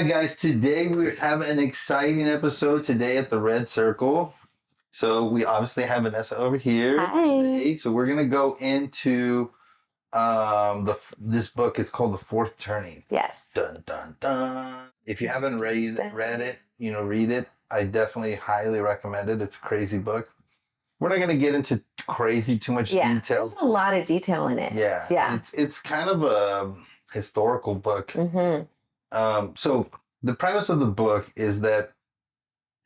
right, guys. Today we're having an exciting episode today at the Red Circle. So we obviously have Vanessa over here today. So we're gonna go into this book. It's called The Fourth Turning. Yes. Dun dun dun. If you haven't read it, read it. I definitely highly recommend it. It's a crazy book. We're not gonna get into too much detail. There's a lot of detail in it. Yeah. It's kind of a historical book. Mm-hmm. So the premise of the book is that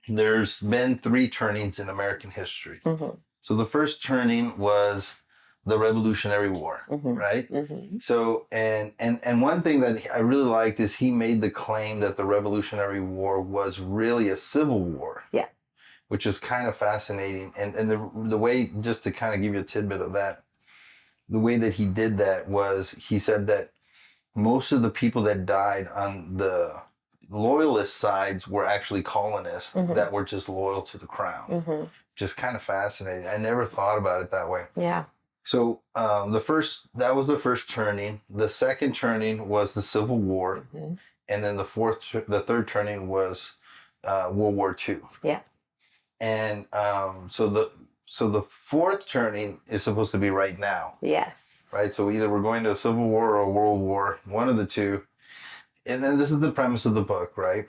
there's been 3 turnings in American history. Mm-hmm. So the first turning was the Revolutionary War, right? Mm-hmm. So, and one thing that I really liked is he made the claim that the Revolutionary War was really a civil war. Yeah. Which is kind of fascinating. And the way, just to kind of give you a tidbit of that, the way that he did that was he said that most of the people that died on the loyalist sides were actually colonists that were just loyal to the crown. Just kind of fascinating. I never thought about it that way. Yeah. So that was the first turning. The second turning was the Civil War, and then the third turning was World War II. Yeah. And so the fourth turning is supposed to be right now. Yes. Right? So either we're going to a Civil War or a World War, one of the two. And then this is the premise of the book, right?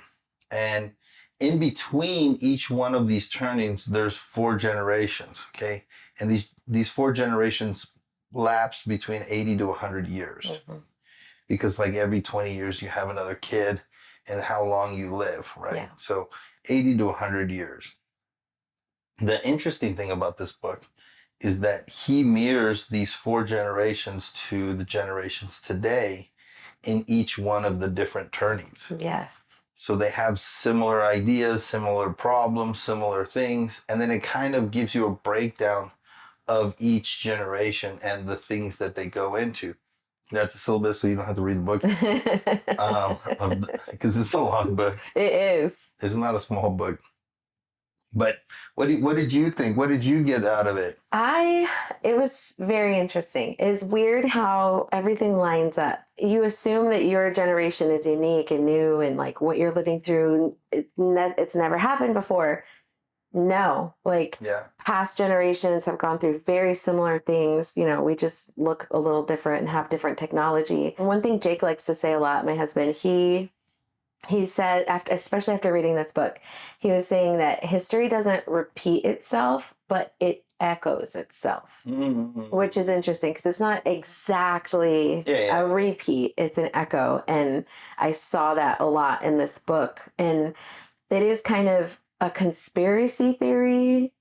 And in between each one of these turnings, there's 4 generations, okay? And these 4 generations lapse between 80 to 100 years. Because like every 20 years you have another kid and how long you live, right? Yeah. So 80 to 100 years. The interesting thing about this book is that he mirrors these 4 generations to the generations today in each one of the different turnings. Yes. So they have similar ideas, similar problems, similar things, and then it kind of gives you a breakdown of each generation and the things that they go into. That's a syllabus, so you don't have to read the book. Because it's a long book. It is. It's not a small book. But what did you think? What did you get out of it? It was very interesting. It's weird how everything lines up. You assume that your generation is unique and new and like what you're living through, it's never happened before. No, past generations have gone through very similar things. We just look a little different and have different technology. And one thing Jake likes to say a lot, my husband, he said, especially after reading this book, he was saying that history doesn't repeat itself, but it echoes itself, which is interesting because it's not exactly a repeat. It's an echo. And I saw that a lot in this book. And it is kind of a conspiracy theory.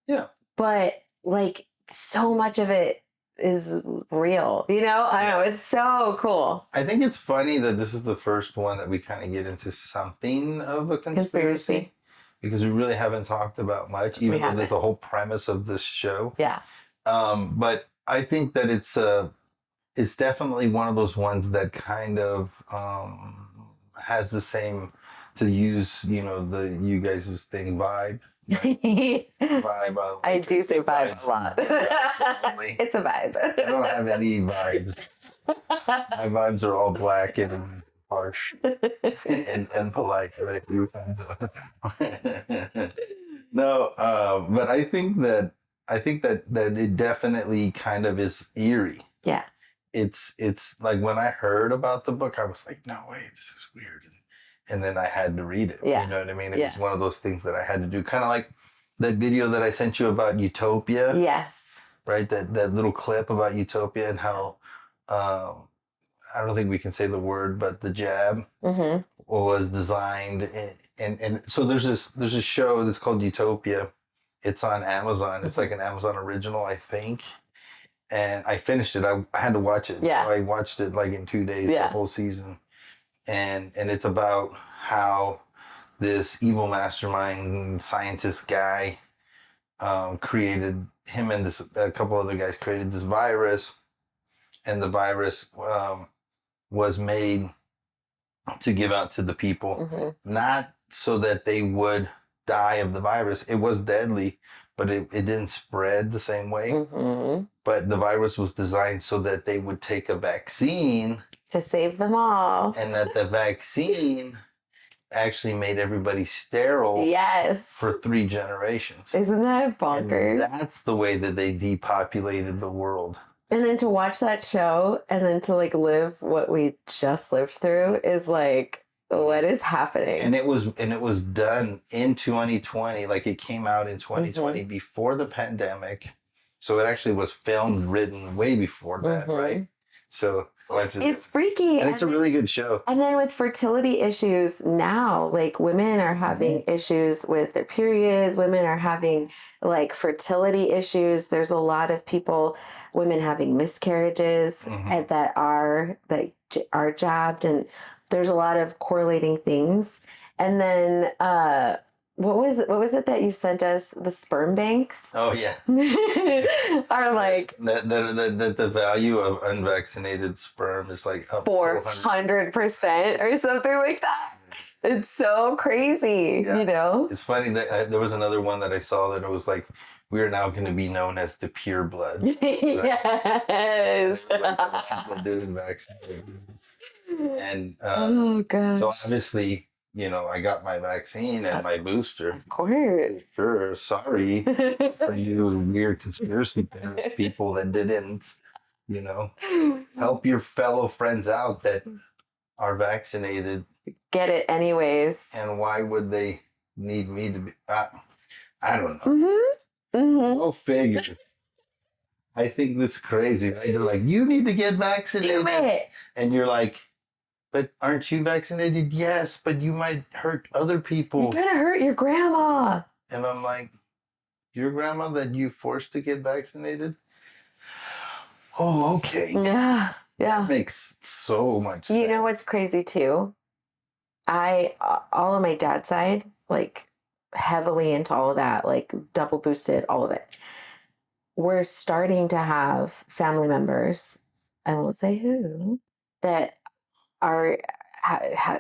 Yeah. But so much of it is real, I don't know. It's so cool. I think it's funny that this is the first one that we kind of get into something of a conspiracy. Because we really haven't talked about much, even though that's the whole premise of this show. Yeah. But I think that it's definitely one of those ones that kind of has the same, to use you guys' thing, vibe. Vibe. I do say vibe a lot. Absolutely. It's a vibe. I don't have any vibes. My vibes are all black and harsh and polite. Right? No, but I think that it definitely kind of is eerie. Yeah. It's like when I heard about the book, I was like, no way, this is weird. And then I had to read it. Yeah. You know what I mean? It was one of those things that I had to do. Kind of like that video that I sent you about Utopia. Yes. Right? That little clip about Utopia and how, I don't think we can say the word, but the jab was designed. And so there's a show that's called Utopia. It's on Amazon. It's like an Amazon original, I think. And I finished it. I had to watch it. Yeah. So I watched it in 2 days, the whole season. And it's about how this evil mastermind scientist guy created, him and a couple other guys created this virus, and the virus was made to give out to the people, not so that they would die of the virus. It was deadly, but it didn't spread the same way. But the virus was designed so that they would take a vaccine to save them all. And that the vaccine actually made everybody sterile Yes. for 3 generations. Isn't that bonkers? And that's the way that they depopulated the world. And then to watch that show and then to like live what we just lived through is like, what is happening? And it was done in 2020. Like it came out in 2020 before the pandemic. So it actually was filmed, written way before that, right? So it's freaky. And it's a really good show. And then with fertility issues now, like women are having issues with their periods. Women are having like fertility issues. There's a lot of women having miscarriages that are jabbed, and there's a lot of correlating things. And then what was it that you sent us? The sperm banks? Oh yeah. Are like the value of unvaccinated sperm is like up 400% or something like that. It's so crazy, you know? It's funny that there was another one that I saw that it was like, we are now going to be known as the pure blood. Right? Yes. The dude vaccinated. And oh gosh. so obviously, you know, I got my vaccine and my booster. Of course. Sure. Sorry for you weird conspiracy theorist people that didn't, you know, help your fellow friends out that are vaccinated. Get it anyways. And why would they need me to be? I don't know. Go figure. I think that's crazy. Right? They're like, you need to get vaccinated. Do it. And you're like, but aren't you vaccinated? Yes, but you might hurt other people. You're gonna hurt your grandma. And I'm like, your grandma that you forced to get vaccinated? Oh, okay. Yeah. That makes so much sense. You know what's crazy too? All of my dad's side, like heavily into all of that, like double boosted, all of it. We're starting to have family members, I won't say who, that are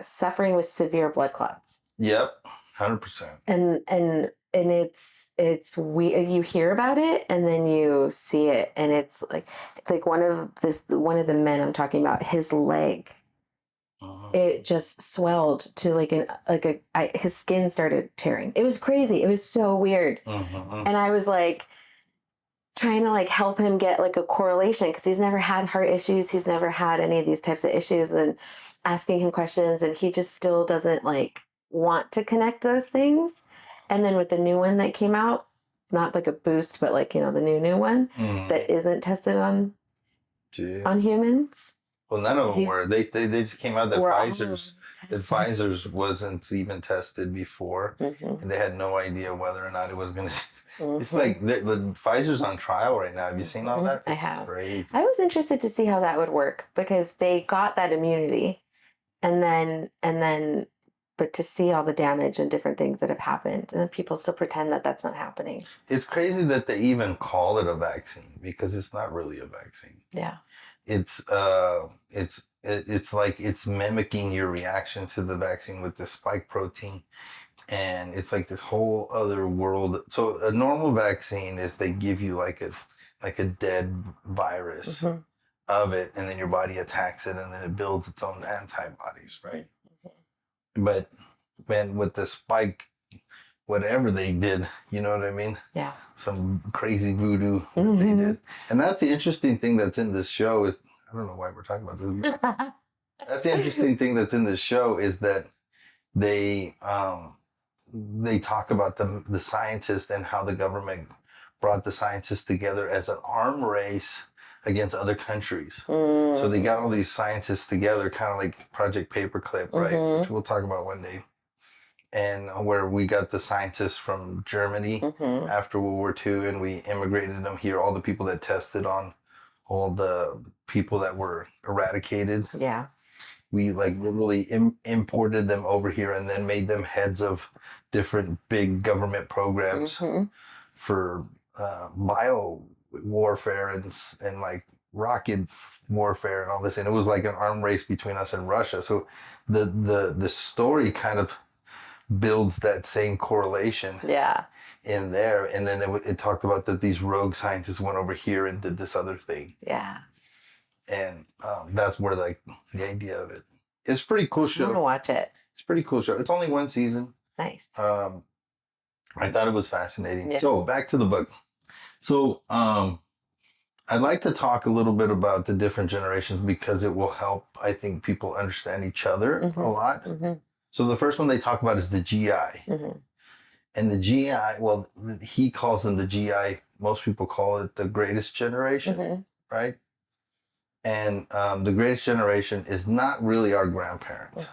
suffering with severe blood clots. Yep, 100%. And it's you hear about it and then you see it, and it's like one of the men I'm talking about, his leg, it just swelled to his skin started tearing. It was crazy. It was so weird. And I was like trying to like help him get like a correlation, because he's never had heart issues. He's never had any of these types of issues, and asking him questions, and he just still doesn't like want to connect those things. And then with the new one that came out, not like a boost, but like, you know, the new one that isn't tested on humans. Well, none of them were. They just came out that Pfizer's wasn't even tested before, and they had no idea whether or not it was going to. It's like the Pfizer's on trial right now. Have you seen all that? I have. Crazy. I was interested to see how that would work, because they got that immunity, and then, but to see all the damage and different things that have happened, and then people still pretend that that's not happening. It's crazy that they even call it a vaccine, because it's not really a vaccine. Yeah. It's like it's mimicking your reaction to the vaccine with the spike protein. And it's like this whole other world. So a normal vaccine is they give you like a dead virus of it, and then your body attacks it, and then it builds its own antibodies, right? But when with the spike, whatever they did, you know what I mean? Yeah. Some crazy voodoo that they did. And that's the interesting thing that's in this show is, I don't know why we're talking about this. That's the interesting thing that's in this show is that they talk about the scientists and how the government brought the scientists together as an arm race against other countries. So they got all these scientists together, kind of like Project Paperclip, right? Which we'll talk about one day. And where we got the scientists from Germany after World War II, and we immigrated them here, all the people that tested on all the people that were eradicated. Yeah. We like literally imported them over here and then made them heads of different big government programs for bio warfare and like rocket warfare and all this. And it was like an arm race between us and Russia. So the story kind of builds that same correlation in there. And then it talked about that these rogue scientists went over here and did this other thing. Yeah. And that's where like the idea of it. It's a pretty cool show. I'm gonna watch it. It's a pretty cool show. It's only one season. Nice. I thought it was fascinating. Yeah. So back to the book. So I'd like to talk a little bit about the different generations because it will help, I think, people understand each other a lot. So the first one they talk about is the GI. And the GI, well, he calls them the GI. Most people call it the greatest generation, right? And the greatest generation is not really our grandparents.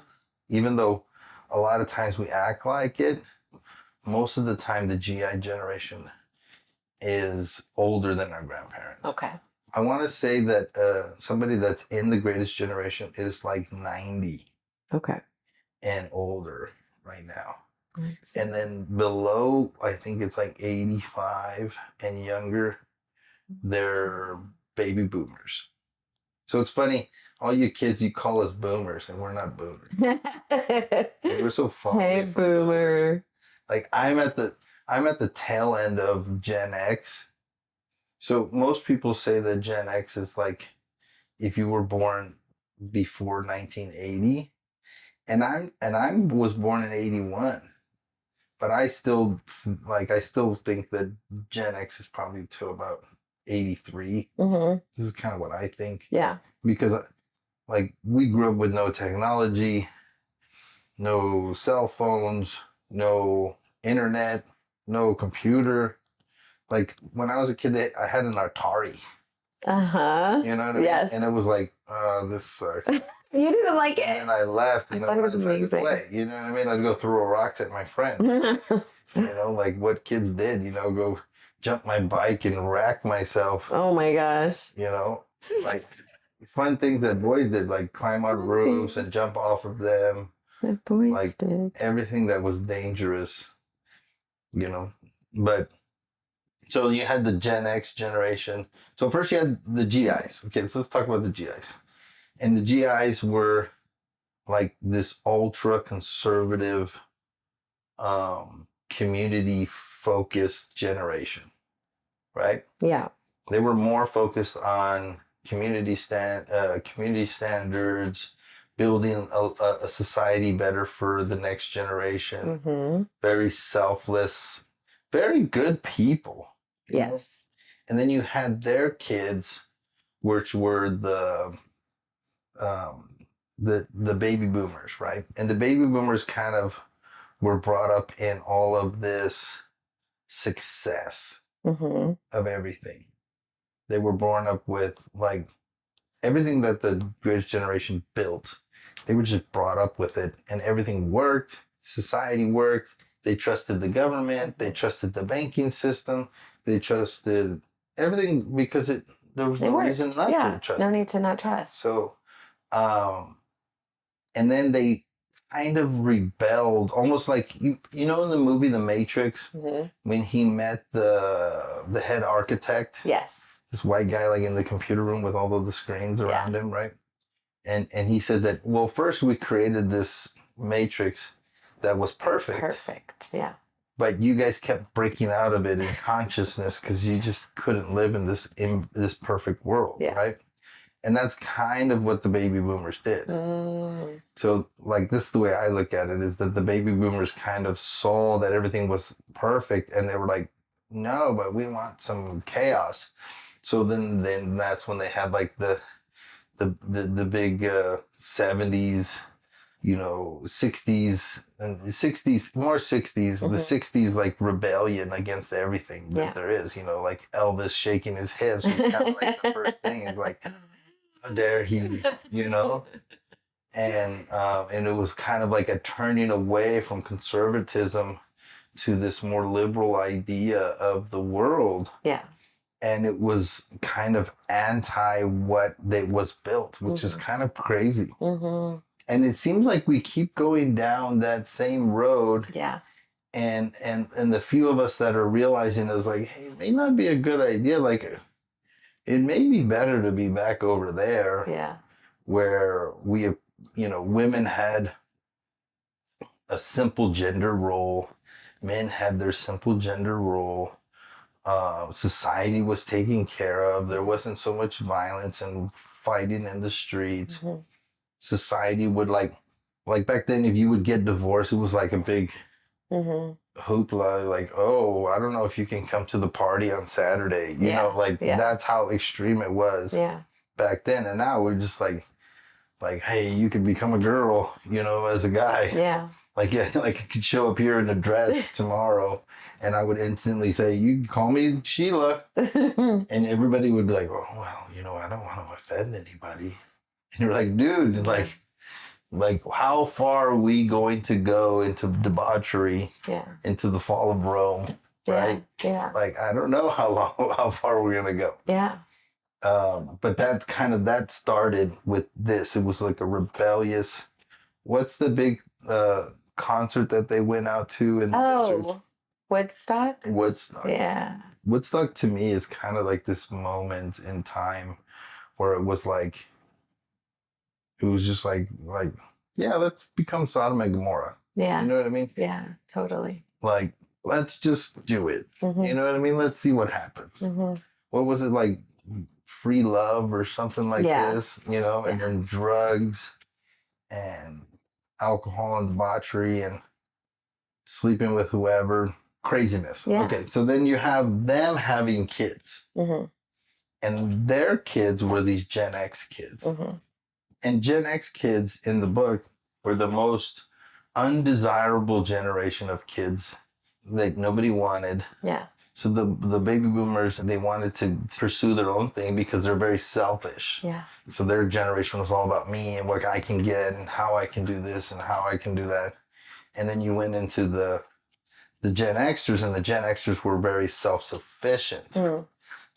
Even though a lot of times we act like it, most of the time the GI generation is older than our grandparents. Okay. I want to say that somebody that's in the greatest generation is like 90 and older right now. And then below, I think it's like 85 and younger, they're baby boomers. So it's funny, all you kids, you call us boomers, and we're not boomers. We're so far. Hey, boomer. Like I'm at the tail end of Gen X. So most people say that Gen X is like if you were born before 1980, and I was born in 81. But I still think that Gen X is probably to about 83. This is kind of what I think. Yeah. Because like we grew up with no technology, no cell phones, no internet, no computer. Like when I was a kid, I had an Atari. You know what I mean? Yes. And it was like, this sucks. You didn't like it. And I left. I thought it was amazing. You know what I mean? I'd go throw rocks at my friends. Like what kids did, go jump my bike and rack myself. Oh my gosh. Like fun things that boys did, like climb on roofs and jump off of them. That boys like did. Everything that was dangerous, But so you had the Gen X generation. So first you had the GIs. Okay, so let's talk about the GIs. And the GIs were like this ultra conservative, community focused generation, right? Yeah. They were more focused on community standards, building a society better for the next generation. Very selfless, very good people. Yes. And then you had their kids, which were the baby boomers, right? And the baby boomers kind of were brought up in all of this success of everything. They were born up with like everything that the greatest generation built. They were just brought up with it, and everything worked. Society worked. They trusted the government. They trusted the banking system. They trusted everything because there was no reason not to trust. No need to not trust. So, and then they kind of rebelled, almost like in the movie The Matrix, when he met the head architect. Yes. This white guy, like in the computer room with all of the screens around him, right? And he said that, well, first we created this matrix that was perfect. Perfect, yeah. But you guys kept breaking out of it in consciousness because you just couldn't live in this perfect world, right? And that's kind of what the baby boomers did. So, like, this is the way I look at it, is that the baby boomers kind of saw that everything was perfect, and they were like, no, but we want some chaos. So then that's when they had like the big 70s, 60s and 60s, more 60s, the 60s, like rebellion against everything that there is, like Elvis shaking his hips was kind of like the first thing. It's like, how dare he, and it was kind of like a turning away from conservatism to this more liberal idea of the world. Yeah. And it was kind of anti what was built, which is kind of crazy. And it seems like we keep going down that same road. Yeah. And the few of us that are realizing is like, hey, it may not be a good idea. Like, it may be better to be back over there. Yeah. Where we, women had a simple gender role. Men had their simple gender role. Society was taken care of. There wasn't so much violence and fighting in the streets. Society would like back then, if you would get divorced, it was like a big hoopla. Like, oh, I don't know if you can come to the party on Saturday. You know, like that's how extreme it was back then. And now we're just like, hey, you could become a girl, you know, as a guy. Yeah. Like, yeah, like I could show up here in a dress tomorrow and I would instantly say, you can call me Sheila. And everybody would be like, oh, well, you know, I don't want to offend anybody. And you're like, dude, like how far are we going to go into debauchery, into the fall of Rome, right? Yeah. Like, I don't know how far we're going to go. Yeah. But that started with this. It was like a rebellious, what's the big concert that they went out to in the desert? Woodstock? Woodstock. Yeah. Woodstock to me is kind of like this moment in time where it was like, it was just like, yeah, let's become Sodom and Gomorrah. Yeah. You know what I mean? Yeah, totally. Like, let's just do it. You know what I mean? Let's see what happens. What was it like? Free love or something like this, you know, and then drugs and alcohol and debauchery and sleeping with whoever, craziness. Okay, so then you have them having kids, and their kids were these Gen X kids, and Gen X kids in the book were the most undesirable generation of kids that nobody wanted. Yeah. So the baby boomers, they wanted to pursue their own thing because they're very selfish. Yeah. So their generation was all about me and what I can get and how I can do this and how I can do that. And then you went into the Gen Xers, and the Gen Xers were very self-sufficient.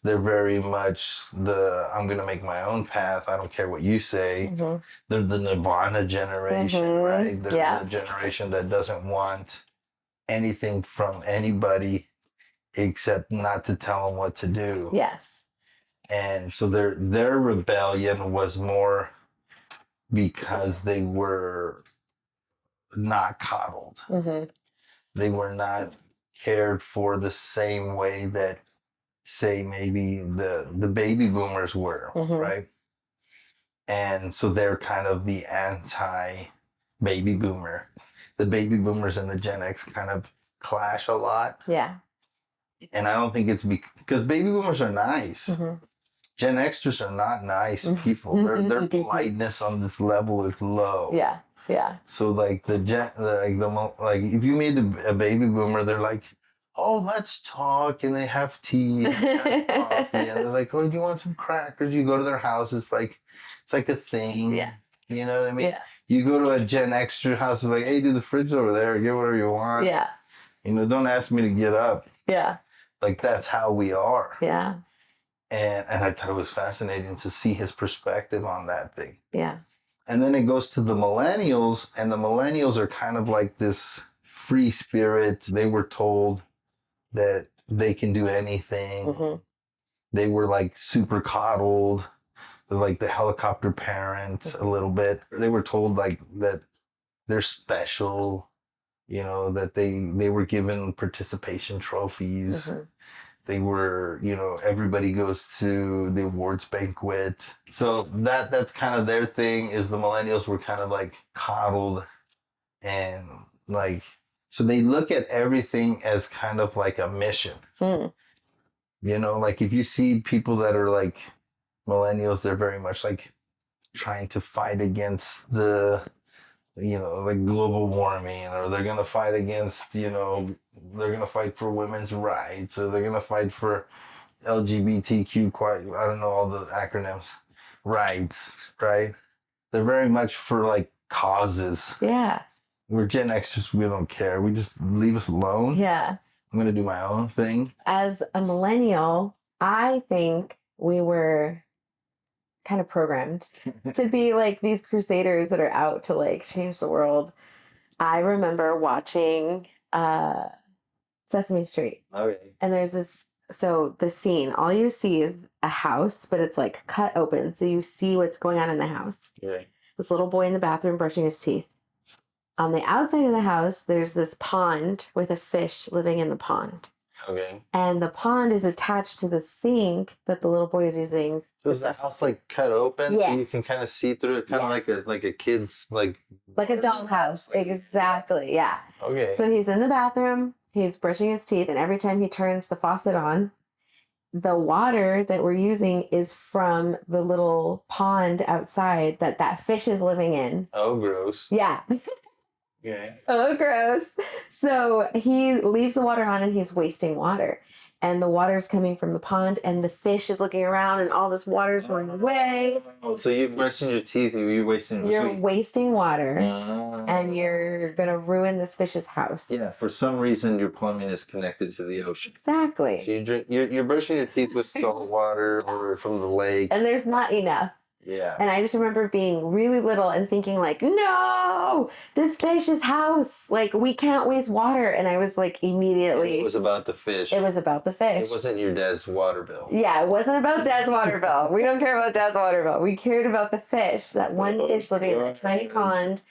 They're very much I'm going to make my own path. I don't care what you say. They're the Nirvana generation, right? They're the generation that doesn't want anything from anybody except not to tell them what to do. Yes. And so their rebellion was more because they were not coddled. They were not cared for the same way that, say, maybe the baby boomers were, right? And so they're kind of the anti-baby boomer. The baby boomers and the Gen X kind of clash a lot. Yeah. And I don't think it's because baby boomers are nice. Gen Xers are not nice people. Their politeness on this level is low. Yeah, yeah. So like if you meet a baby boomer, they're like, oh, let's talk, and they have tea and have coffee, and they're like, oh, do you want some crackers? You go to their house, it's like a thing. Yeah. You know what I mean? Yeah. You go to a Gen Xer house, it's like, hey, do the fridge over there, get whatever you want. Yeah. You know, don't ask me to get up. Yeah. Like, that's how we are. Yeah. And I thought it was fascinating to see his perspective on that thing. Yeah. And then it goes to the millennials, and the millennials are kind of like this free spirit. They were told that they can do anything. They were like super coddled. They're like the helicopter parent a little bit. They were told like that they're special. You know, that they were given participation trophies. They were, you know, everybody goes to the awards banquet. So that's kind of their thing, is the millennials were kind of like coddled and like, so they look at everything as kind of like a mission. You know, like if you see people that are like millennials, they're very much like trying to fight against like global warming, or they're going to fight against, they're going to fight for women's rights, or they're going to fight for LGBTQ, I don't know all the acronyms, rights, right? They're very much for like causes. Yeah. We're Gen Xers, we don't care. We just leave us alone. Yeah. I'm going to do my own thing. As a millennial, I think we were kind of programmed to be like these crusaders that are out to like change the world. I remember watching Sesame Street. Okay. And there's the scene, all you see is a house, but it's like cut open. So you see what's going on in the house. Yeah. This little boy in the bathroom brushing his teeth. On the outside of the house, there's this pond with a fish living in the pond. Okay. And the pond is attached to the sink that the little boy is using. So is the house like cut open so you can kind of see through it, kind of like a kid's like a dollhouse. Exactly. Yeah. Okay. So he's in the bathroom. He's brushing his teeth, and every time he turns the faucet on, the water that we're using is from the little pond outside that fish is living in. Oh, gross. Yeah. Yeah. Oh, gross. So he leaves the water on and he's wasting water. And the water is coming from the pond and the fish is looking around and all this water is going away. Oh, so you're brushing your teeth, you're wasting water and you're going to ruin this fish's house. Yeah, for some reason your plumbing is connected to the ocean. Exactly. So you're brushing your teeth with salt water or from the lake. And there's not enough. Yeah. And I just remember being really little and thinking like, no, this fish's house. Like, we can't waste water. And I was like, immediately. And it was about the fish. It was about the fish. It wasn't your dad's water bill. Yeah, it wasn't about dad's water bill. We don't care about dad's water bill. We cared about the fish, that one fish living in a tiny pond.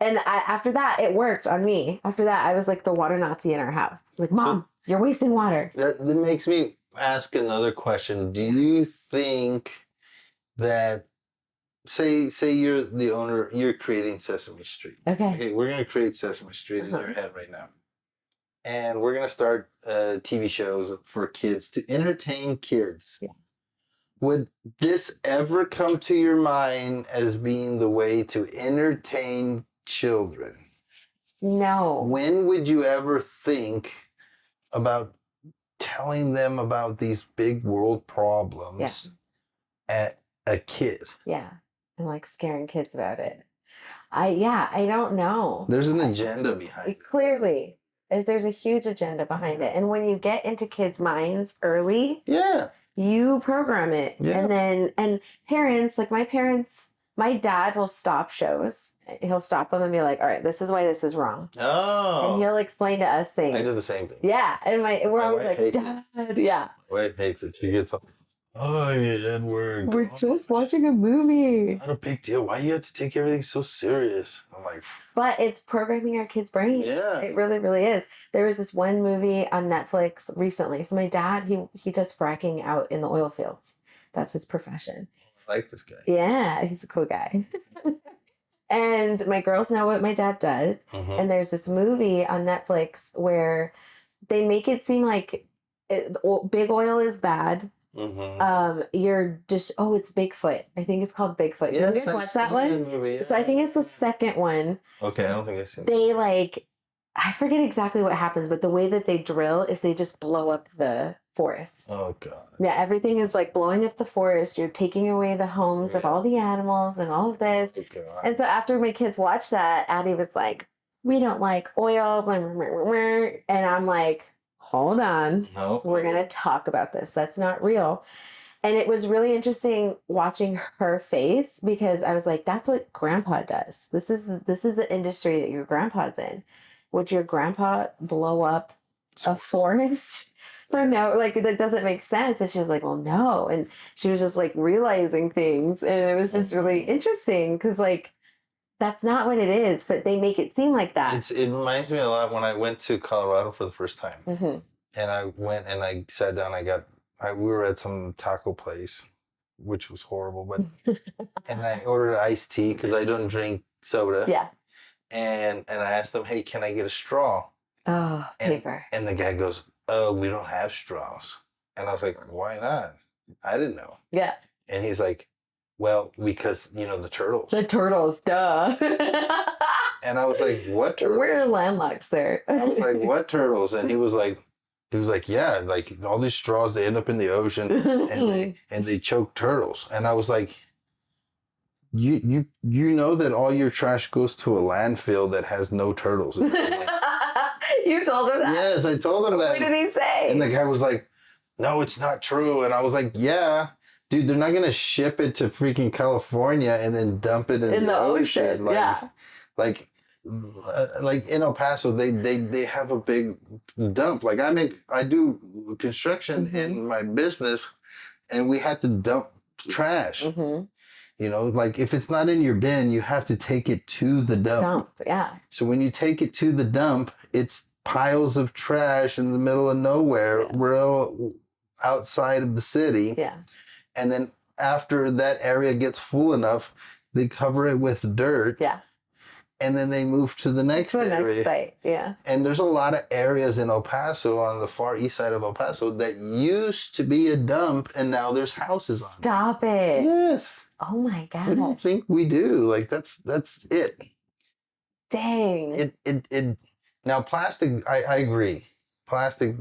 And after that, it worked on me. After that, I was like the water Nazi in our house. Like, Mom, you're wasting water. That makes me ask another question. Do you think that say you're the owner, you're creating Sesame Street. Okay, we're gonna create Sesame Street in your head right now. And we're gonna start TV shows for kids to entertain kids. Yeah. Would this ever come to your mind as being the way to entertain children? No. When would you ever think about telling them about these big world problems at a kid? Yeah. And like scaring kids about it. I don't know. There's an agenda behind it. Clearly. There's a huge agenda behind it. And when you get into kids' minds early, you program it. Yeah. And parents, like my dad will stop shows. He'll stop them and be like, all right, this is why this is wrong. Oh. And he'll explain to us things. I do the same thing. Yeah. And we're always like, Dad. Yeah. My wife hates it. She gets all, oh, Edward. We're just watching a movie. Not a big deal. Why you have to take everything so serious? I'm like... But it's programming our kids' brains. Yeah. It really, really is. There was this one movie on Netflix recently. So my dad, he does fracking out in the oil fields. That's his profession. I like this guy. Yeah, he's a cool guy. And my girls know what my dad does. Mm-hmm. And there's this movie on Netflix where they make it seem like big oil is bad. Mm-hmm. You're just it's Bigfoot. I think it's called Bigfoot. Yeah, you watch that one? Movie, yeah. So I think it's the second one. Okay, I don't think I've seen it. They I forget exactly what happens, but the way that they drill is they just blow up the forest. Oh God. Yeah, everything is like blowing up the forest. You're taking away the homes of all the animals and all of this. Oh, God. And so after my kids watched that, Addie was like, "We don't like oil," and I'm like, hold on. No. We're going to talk about this. That's not real. And it was really interesting watching her face because I was like, that's what grandpa does. This is the industry that your grandpa's in. Would your grandpa blow up a forest? For no, that doesn't make sense. And she was like, well, no. And she was just realizing things. And it was just really interesting because that's not what it is, but they make it seem like that. It reminds me a lot when I went to Colorado for the first time. Mm-hmm. And I went and I sat down. We were at some taco place, which was horrible, but and I ordered iced tea because I don't drink soda. Yeah. And I asked them, hey, can I get a straw? Oh, paper. And the guy goes, oh, we don't have straws. And I was like, why not? I didn't know. Yeah. And he's like, well, because, the turtles. The turtles, duh. And I was like, what turtles? We're landlocked, sir. I was like, what turtles? And he was like, yeah, all these straws, they end up in the ocean and they choke turtles. And I was like, you know that all your trash goes to a landfill that has no turtles. You told him that? Yes, I told him that. What did he say? And the guy was like, no, it's not true. And I was like, yeah. Dude, they're not going to ship it to freaking California and then dump it in the ocean. Like in El Paso, they have a big dump. I do construction in my business and we had to dump trash. Mm-hmm. If it's not in your bin, you have to take it to the dump. Yeah. So when you take it to the dump, it's piles of trash in the middle of nowhere, real outside of the city. Yeah. And then after that area gets full enough, they cover it with dirt. Yeah. And then they move to the next area. Next site. Yeah. And there's a lot of areas in El Paso, on the far east side of El Paso, that used to be a dump, and now there's houses on it. Stop it. Yes. Oh my God. What do you think we do? Like, that's it. Dang. It now, plastic, I agree. Plastic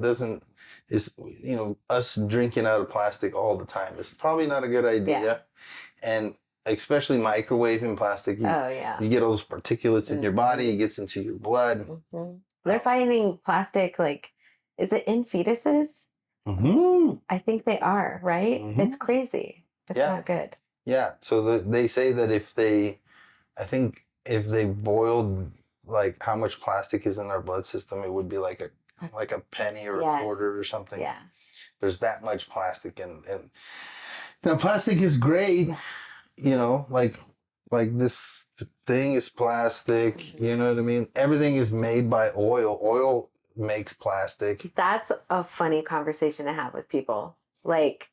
us drinking out of plastic all the time is probably not a good idea. Yeah. And especially microwaving plastic. You get all those particulates in your body. It gets into your blood. Mm-hmm. They're finding plastic, like, is it in fetuses? Mm-hmm. I think they are, right? Mm-hmm. It's crazy. It's not good. Yeah. So they say that if they boiled like how much plastic is in our blood system, it would be like a penny or a quarter or something. Yeah. There's that much plastic in. Now, plastic is great. Like this thing is plastic. You know what I mean? Everything is made by oil. Oil makes plastic. That's a funny conversation to have with people. Like,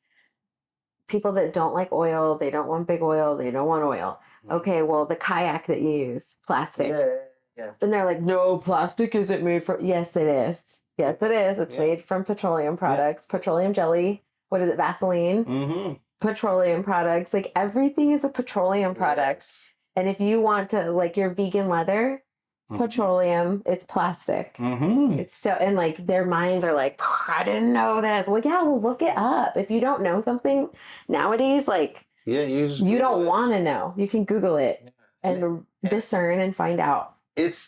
people that don't like oil, they don't want big oil, they don't want oil. Okay, well, the kayak that you use, plastic. Yeah. And they're like, no, plastic isn't made from... Yes, it is. Yes, it is. It's made from petroleum products, petroleum jelly. What is it, Vaseline? Mm-hmm. Petroleum products. Like, everything is a petroleum product. Yes. And if you want to, like, your vegan leather, petroleum, it's plastic. Mm-hmm. It's so, and like their minds are like, I didn't know this. Well, yeah, well, look it up. If you don't know something nowadays, like, you don't want to know. You can Google it and discern and find out. It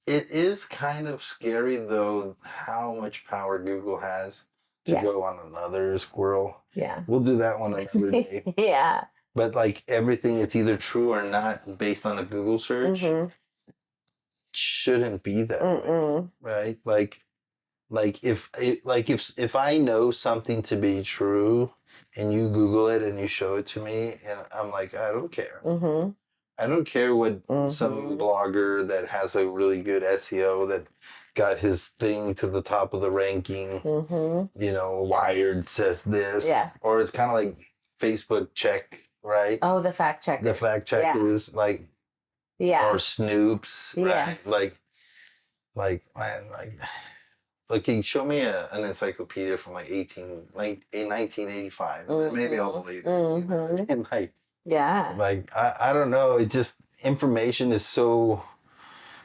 is kind of scary though how much power Google has to go on another squirrel. Yeah. We'll do that one another day. Yeah. But like everything, it's either true or not based on a Google search. Mm-hmm. Shouldn't be that way, right? Like if I know something to be true and you Google it and you show it to me and I'm like, I don't care. Mm-hmm. I don't care what some blogger that has a really good SEO that got his thing to the top of the ranking, Wired says this. Yes. Or it's kind of like Facebook check, right? Oh, the fact checkers. The fact checkers, like, or Snoops, right? Yes. Like, okay, show me an encyclopedia from like 1985. Maybe I'll believe it. And I don't know. It just, information is so,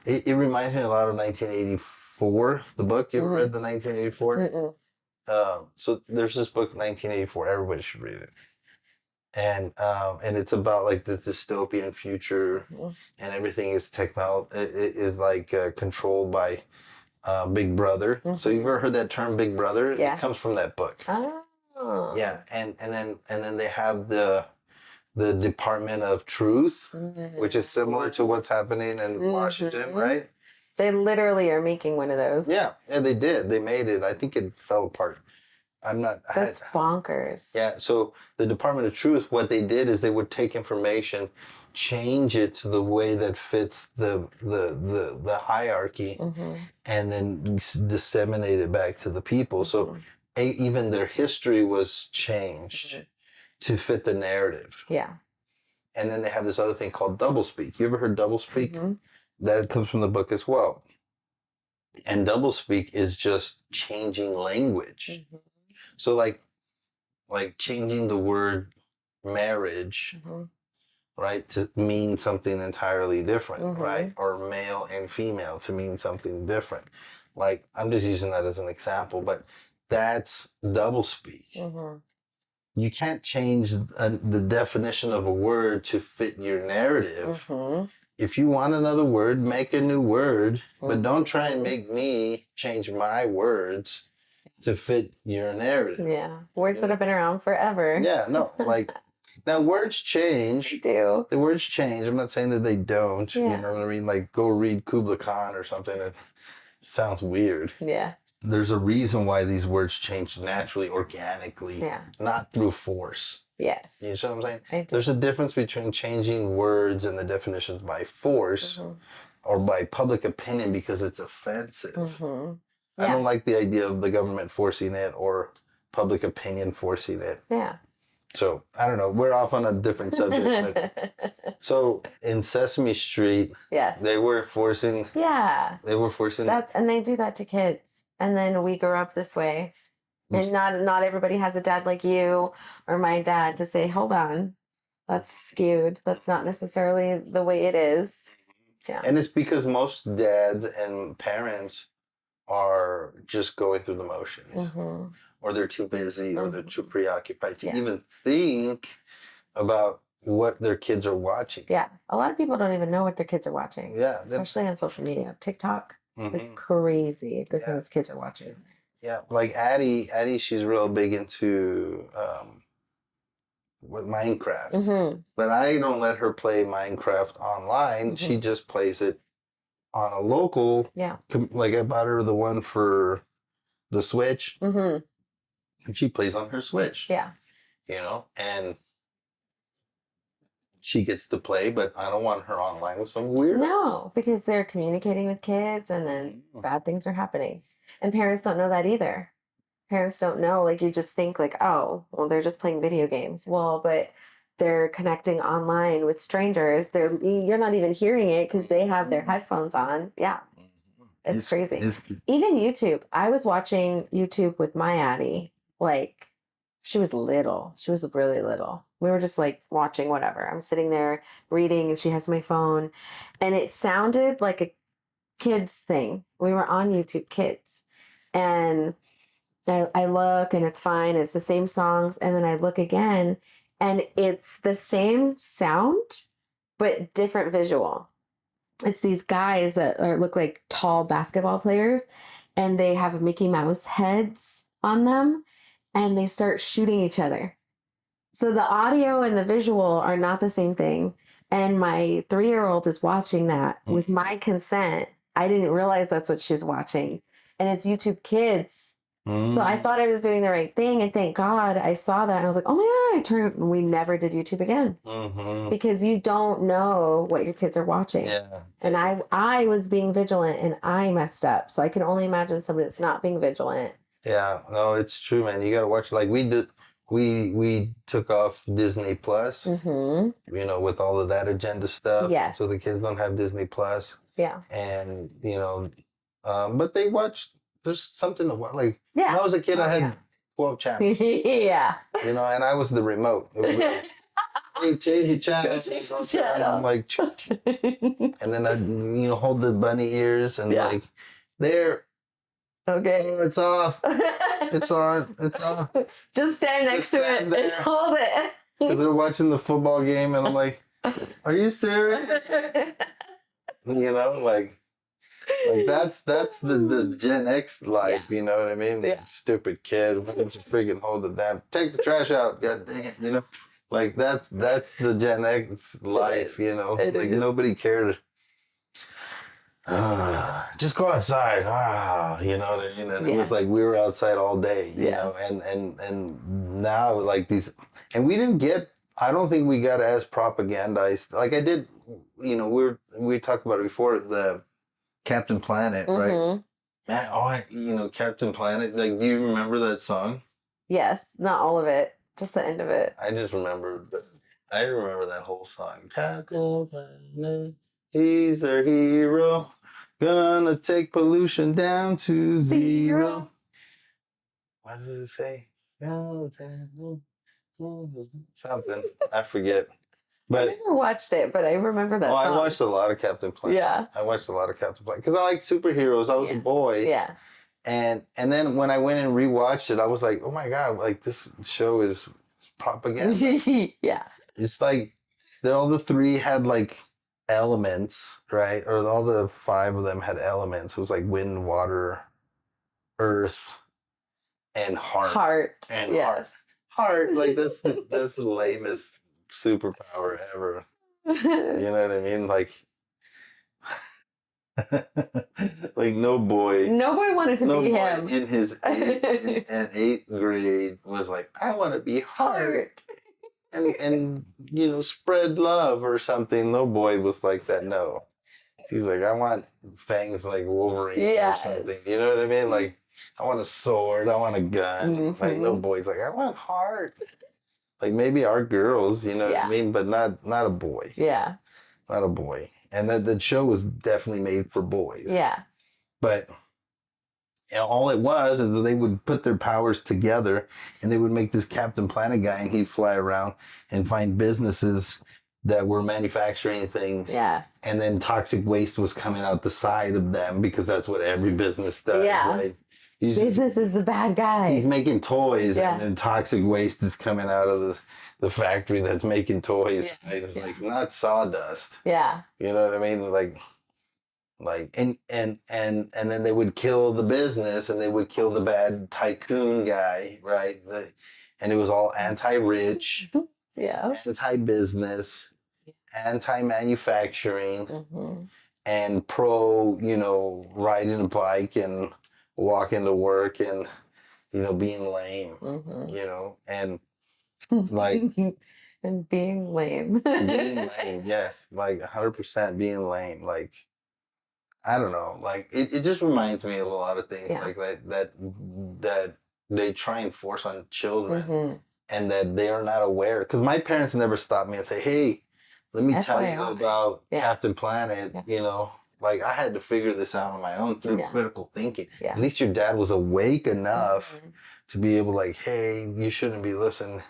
it reminds me a lot of 1984, the book. You ever read the 1984? So there's this book, 1984. Everybody should read it. And it's about like the dystopian future, and everything is is like controlled by Big Brother. So you've ever heard that term, Big Brother? Yeah. It comes from that book. Oh. Yeah, and then they have the Department of Truth, which is similar to what's happening in Washington, right? They literally are making one of those. Yeah, they did. They made it. I think it fell apart. That's bonkers. Yeah. So the Department of Truth, what they did is they would take information, change it to the way that fits the hierarchy, and then disseminate it back to the people. So even their history was changed to fit the narrative. Yeah. And then they have this other thing called doublespeak. You ever heard doublespeak? That comes from the book as well. And doublespeak is just changing language. So like changing the word marriage, right, to mean something entirely different, right? Or male and female to mean something different. Like, I'm just using that as an example, but that's doublespeak. You can't change the definition of a word to fit your narrative. If you want another word, make a new word, but don't try and make me change my words to fit your narrative. Yeah. Words that have been around forever. Yeah, no, like, now words change. They do. The words change. I'm not saying that they don't. You know what I mean? Like, go read Kubla Khan or something. It sounds weird. Yeah. There's a reason why these words change naturally, organically, not through force. Yes. You know what I'm saying? I do. There's a difference between changing words and the definitions by force or by public opinion because it's offensive. Mm-hmm. Yeah. I don't like the idea of the government forcing it or public opinion forcing it. Yeah. So I don't know. We're off on a different subject. But, so in Sesame Street, yes, they were forcing. Yeah, they were forcing that, and they do that to kids. And then we grew up this way, and not everybody has a dad like you or my dad to say, "Hold on, that's skewed. That's not necessarily the way it is." Yeah, and it's because most dads and parents are just going through the motions. Mm-hmm. Or they're too busy, or they're too preoccupied to even think about what their kids are watching. Yeah. A lot of people don't even know what their kids are watching. Yeah. Especially on social media. TikTok. Mm-hmm. It's crazy the things kids are watching. Yeah. Like Addie, she's real big into with Minecraft. Mm-hmm. But I don't let her play Minecraft online. Mm-hmm. She just plays it on a local. Yeah. Like I bought her the one for the Switch. Mm-hmm. And she plays on her Switch. Yeah. You know, and she gets to play, but I don't want her online with some weirdos. No, because they're communicating with kids and then bad things are happening. And parents don't know that either. Parents don't know. Like, you just think like, oh, well, they're just playing video games. Well, but they're connecting online with strangers. You're not even hearing it because they have their headphones on. Yeah. It's crazy. Even YouTube. I was watching YouTube with my Addie. Like, she was little. She was really little. We were just like watching whatever. I'm sitting there reading and she has my phone. And it sounded like a kids thing. We were on YouTube Kids. And I look and it's fine. It's the same songs. And then I look again and it's the same sound, but different visual. It's these guys that look like tall basketball players and they have Mickey Mouse heads on them and they start shooting each other. So the audio and the visual are not the same thing. And my 3-year-old is watching that with my consent. I didn't realize that's what she's watching. And it's YouTube Kids. So I thought I was doing the right thing. And thank God I saw that. And I was like, oh my God, I turned, and we never did YouTube again. Mm-hmm. Because you don't know what your kids are watching. Yeah. And I was being vigilant and I messed up. So I can only imagine somebody that's not being vigilant. Yeah, no, it's true, man. You got to watch. Like we did, we took off Disney Plus, you know, with all of that agenda stuff. Yeah. So the kids don't have Disney Plus. Yeah. And, you know, but they watch, there's something to watch. Like, when I was a kid, I had 12 channels. Yeah. You know, and I was the remote. It was like, hey, change the channel. And I'm like, and then I, you know, hold the bunny ears and like, there. Okay. Oh, it's off. It's on. It's off. Just stand next to it and hold it. Because they're watching the football game and I'm like, are you serious? You know, like that's the Gen X life, you know what I mean? Yeah. Stupid kid. Why don't you freaking hold the damn, take the trash out, god dang it, you know? Like that's the Gen X life, you know? Like nobody cared. Just go outside. You know what I mean? And it was like we were outside all day, you know, and now like these, and we didn't get, I don't think we got as propagandized. Like I did, you know, we talked about it before, the Captain Planet, right? Man, you know, Captain Planet, like, do you remember that song? Yes, not all of it, just the end of it. I just remember, I remember that whole song. Captain Planet, he's our hero. Gonna take pollution down to zero. What does it say? Something. I forget. But I never watched it, but I remember that song. I watched a lot of Captain Planet. Yeah. I watched a lot of Captain Planet. Because I like superheroes. I was a boy. Yeah. And then when I went and rewatched it, I was like, oh my God, like this show is propaganda. Yeah. It's like all the three had like elements, right? Or all the 5 of them had elements. It was like wind, water, earth, and heart. And heart. Like that's the lamest superpower ever. You know what I mean? Like like no boy wanted to be him. In his 8th grade was like, I want to be heart. And you know, spread love or something. No boy was like that. No. He's like, I want fangs like Wolverine or something. You know what I mean? Like, I want a sword. I want a gun. Mm-hmm. Like, no boy's like, I want heart. Like, maybe our girls, you know what I mean? But not a boy. Yeah. Not a boy. And that show was definitely made for boys. Yeah. But all it was is they would put their powers together and they would make this Captain Planet guy, and he'd fly around and find businesses that were manufacturing things. Yes. And then toxic waste was coming out the side of them, because that's what every business does, right? Business is the bad guy. He's making toys, and then toxic waste is coming out of the factory that's making toys. Right? It's like not sawdust. Yeah. You know what I mean? Like and then they would kill the business, and they would kill the bad tycoon guy, right? And it was all anti-rich, anti-business, anti-manufacturing, and pro, riding a bike and walking to work and, being lame, and like... and being lame. Being lame, yes. Like 100% being lame. Like, I don't know. Like, it just reminds me of a lot of things like that they try and force on children, and that they are not aware. Because my parents never stopped me and say, hey, let me tell you about Captain Planet, Like, I had to figure this out on my own through critical thinking. At least your dad was awake enough to be able, like, hey, you shouldn't be listening.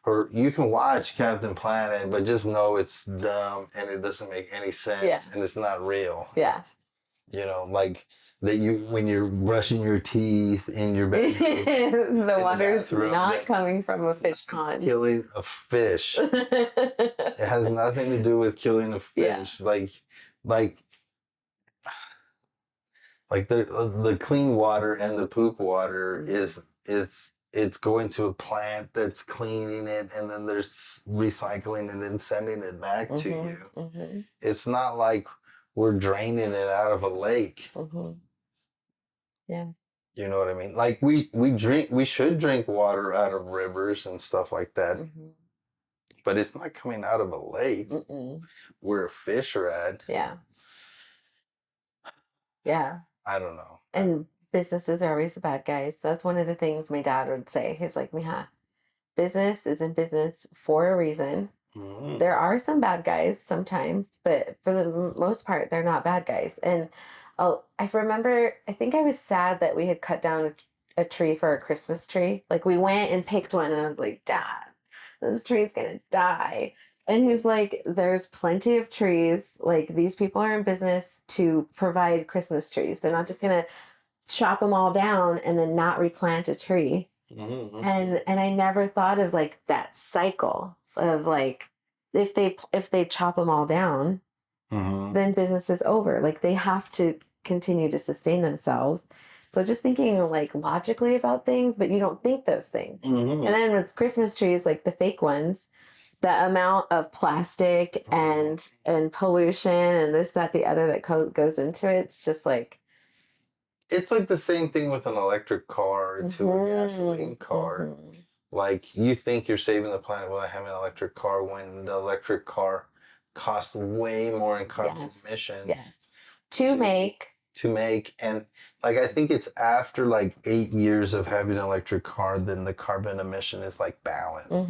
Or you can watch Captain Planet, but just know it's dumb and it doesn't make any sense and it's not real. Yeah. Like that when you're brushing your teeth in your bedroom. The water's not coming from a fish pond. Killing a fish. It has nothing to do with killing a fish. Like the clean water and the poop water it's going to a plant that's cleaning it, and then there's recycling it and sending it back to you. It's not like we're draining it out of a lake. Yeah. You know what I mean? Like we should drink water out of rivers and stuff like that. But it's not coming out of a lake where fish are at. Yeah. Yeah. I don't know. And businesses are always the bad guys. That's one of the things my dad would say. He's like, Miha, business is in business for a reason. There are some bad guys sometimes, but for the most part, they're not bad guys. And I remember, I think I was sad that we had cut down a tree for a Christmas tree. Like, we went and picked one, and I was like, Dad, this tree's gonna die. And he's like, there's plenty of trees. Like, these people are in business to provide Christmas trees. They're not just gonna chop them all down and then not replant a tree. And I never thought of like that cycle of like, if they chop them all down, then business is over. Like, they have to continue to sustain themselves. So just thinking like logically about things, but you don't think those things. And then with Christmas trees, like the fake ones, the amount of plastic and pollution and this, that, the other that goes into it, it's just like... It's like the same thing with an electric car to a gasoline car. Like, you think you're saving the planet by having an electric car when the electric car costs way more in carbon emissions. To make. And like, I think it's after like 8 years of having an electric car, then the carbon emission is like balanced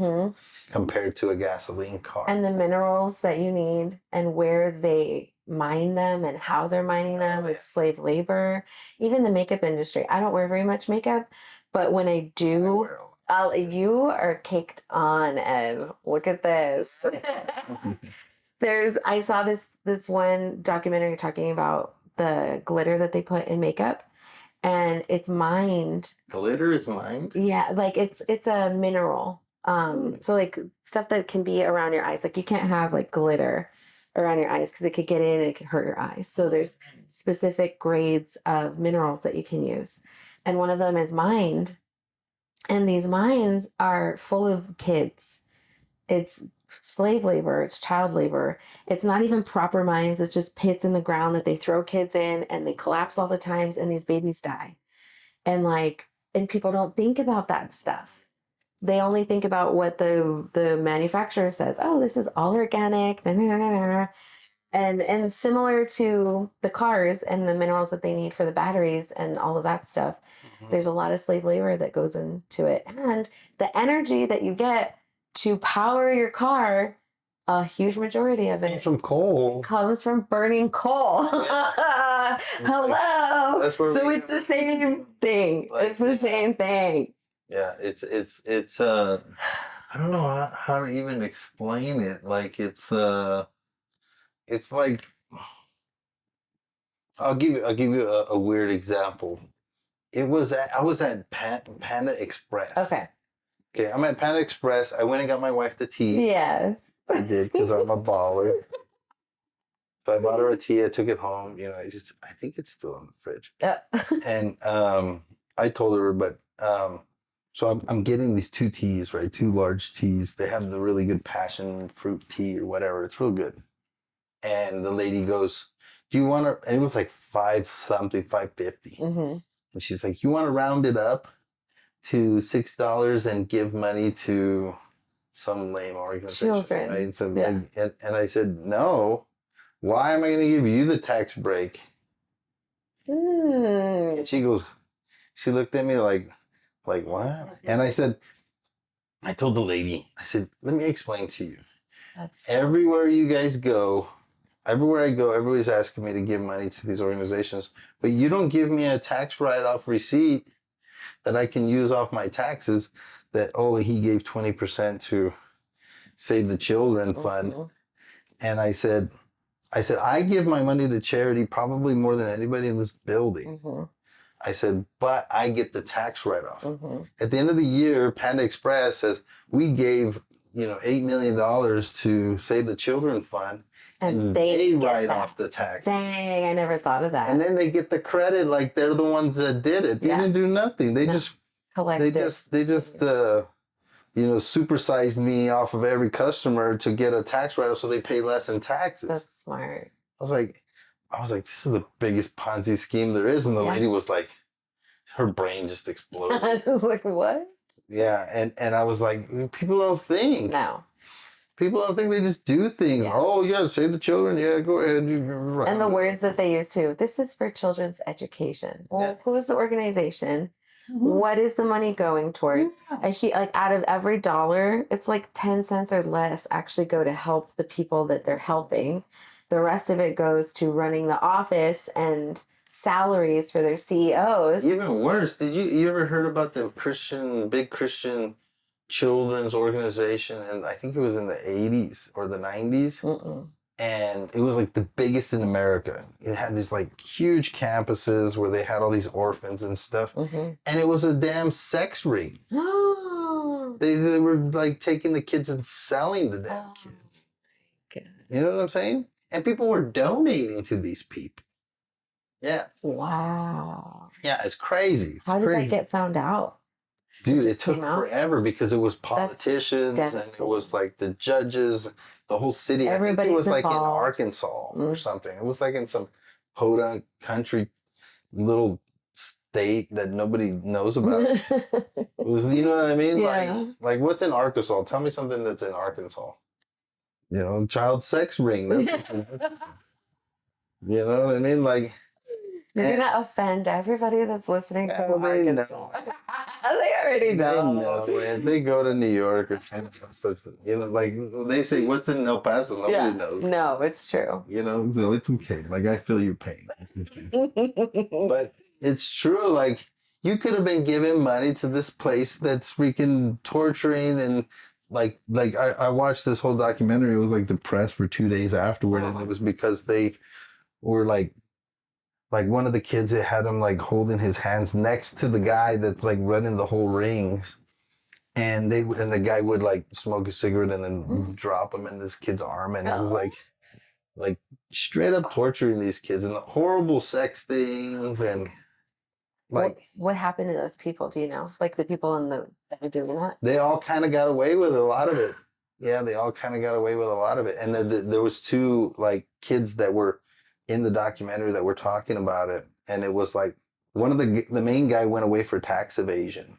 compared to a gasoline car. And the minerals that you need and where they mine them and how they're mining them. It's slave labor. Even the makeup industry. I don't wear very much makeup, but when I do, you are caked on, Ed. Look at this. I saw this one documentary talking about the glitter that they put in makeup, and it's mined. Glitter is mined? Yeah, like it's a mineral. So like stuff that can be around your eyes. Like, you can't have like glitter around your eyes because it could get in and it could hurt your eyes. So there's specific grades of minerals that you can use. And one of them is mined. And these mines are full of kids. It's slave labor. It's child labor. It's not even proper mines. It's just pits in the ground that they throw kids in, and they collapse all the times, and these babies die. And people don't think about that stuff. They only think about what the manufacturer says. Oh, this is all organic. Nah, nah, nah, nah. And similar to the cars and the minerals that they need for the batteries and all of that stuff, there's a lot of slave labor that goes into it. And the energy that you get to power your car, a huge majority of it from coal comes from burning coal. Yeah. Hello. That's where so it's the same thing. It's the same thing. Yeah, it's I don't know how to even explain it. Like it's like I'll give you a weird example. I was at Panda Express. Okay. Okay, I'm at Panda Express. I went and got my wife the tea. Yes. I did because I'm a baller. So I bought her a tea. I took it home. You know, I think it's still in the fridge. And I told her, but so I'm getting these two teas, right? Two large teas. They have the really good passion fruit tea or whatever. It's real good. And the lady goes, "Do you want to?" And it was like $5.50. Mm-hmm. And she's like, "You want to round it up to $6 and give money to some lame organization?" Children. Right? So, and I said, "No. Why am I going to give you the tax break?" And she goes, she looked at me like what? And I told the lady, I said, "Let me explain to you. Everywhere you guys go, everywhere I go, everybody's asking me to give money to these organizations, but you don't give me a tax write-off receipt that I can use off my taxes that, oh, he gave 20% to Save the Children Fund." And I said, I give my money to charity probably more than anybody in this building. I said, but I get the tax write-off. At the end of the year, Panda Express says, we gave, $8 million to Save the Children Fund, and they write off the taxes. Dang, I never thought of that. And then they get the credit like they're the ones that did it. They didn't do nothing. They just collected. They just supersized me off of every customer to get a tax write-off so they pay less in taxes. That's smart. I was like, this is the biggest Ponzi scheme there is. And the lady was like, her brain just exploded. I was like, what? Yeah. And I was like, people don't think. No. People don't think, they just do things. Yeah. Oh, yeah, Save the Children. Yeah, go ahead. And the words that they use too. This is for children's education. Well, who's the organization? What is the money going towards? Like out of every dollar, it's like 10 cents or less actually go to help the people that they're helping. The rest of it goes to running the office and salaries for their CEOs. Even worse, did you ever heard about the big Christian children's organization? And I think it was in the 80s or the 90s. And it was like the biggest in America. It had these like huge campuses where they had all these orphans and stuff. And it was a damn sex ring. They were like taking the kids and selling the damn kids. You know what I'm saying? And people were donating to these people. Yeah. Wow. Yeah, it's crazy. How did that get found out? Dude, it took forever because it was politicians and it was like the judges, the whole city. I think it was like in Arkansas or something. It was like in some podunk country little state that nobody knows about. It was, you know what I mean? Yeah. Like what's in Arkansas? Tell me something that's in Arkansas. Child sex ring. You know what I mean? Like, you're going to offend everybody that's listening to Arkansas. They already know. They know, man. They go to New York or something. Like they say, what's in El Paso? Nobody knows. No, it's true. So it's okay. Like, I feel your pain. But it's true. Like, you could have been giving money to this place that's freaking torturing and like I watched this whole documentary. It was like depressed for 2 days afterward, and it was because they were like one of the kids that had him like holding his hands next to the guy that's like running the whole rings, and the guy would like smoke a cigarette and then drop him in this kid's arm, and it was like straight up torturing these kids and the horrible sex things and. Like, what happened to those people? Do you know? Like the people that were doing that? They all kind of got away with a lot of it. Yeah, they all kind of got away with a lot of it. And there was two like kids that were in the documentary that were talking about it. And it was like one of the main guy went away for tax evasion.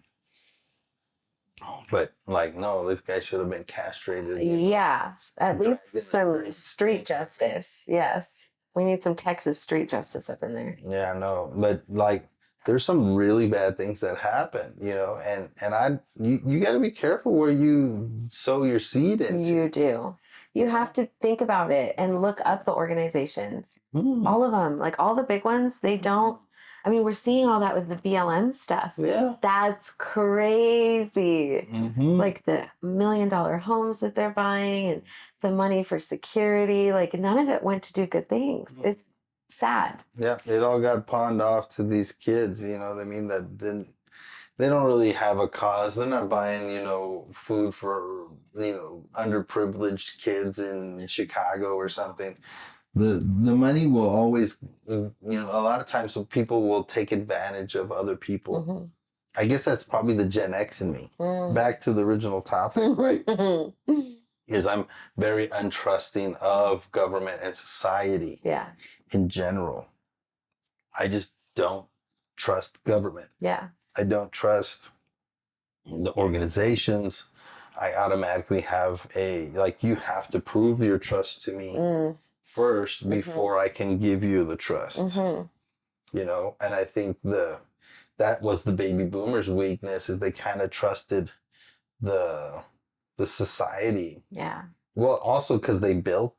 But like, no, this guy should have been castrated. Yeah, at least some street justice. Yes, we need some Texas street justice up in there. Yeah, no, but like, there's some really bad things that happen, you got to be careful where you sow your seed into. You do. You have to think about it and look up the organizations. All of them, like all the big ones, they don't. I mean, we're seeing all that with the BLM stuff. Yeah. That's crazy. Like the $1 million homes that they're buying and the money for security, like none of it went to do good things. It's sad. Yeah, it all got pawned off to these kids, I mean, they don't really have a cause. They're not buying, food for, underprivileged kids in Chicago or something. The money will always, a lot of times people will take advantage of other people. I guess that's probably the Gen X in me. Back to the original topic, right? Is I'm very untrusting of government and society. Yeah. In general. I just don't trust government. Yeah. I don't trust the organizations. I automatically have you have to prove your trust to me first before I can give you the trust. And I think that was the baby boomers' weakness, is they kind of trusted the society. Yeah. Well, also because they took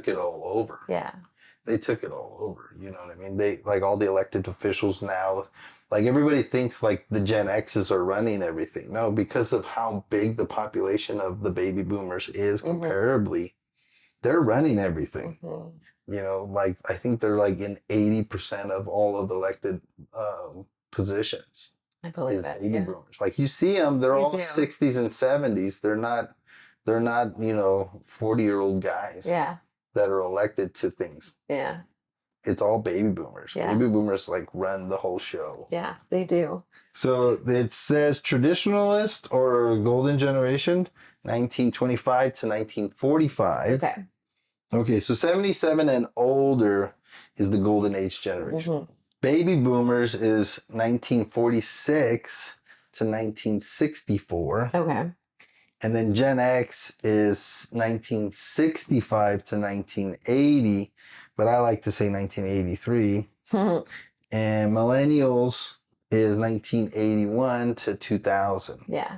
it all over. Yeah. They took it all over. You know what I mean? They, like, all the elected officials now, like, everybody thinks like the Gen X's are running everything. No, because of how big the population of the baby boomers is comparably, they're running everything. Like, I think they're like in 80% of all of the elected positions. I believe it. Baby boomers. Like, you see them, they're all 60s and 70s. They're not 40-year-old guys. Yeah. That are elected to things. Yeah. It's all baby boomers. Yeah. Baby boomers like run the whole show. Yeah, they do. So it says traditionalist or golden generation, 1925 to 1945. Okay, so 77 and older is the golden age generation. Baby boomers is 1946 to 1964. Okay. And then Gen X is 1965 to 1980, but I like to say 1983. And millennials is 1981 to 2000. Yeah.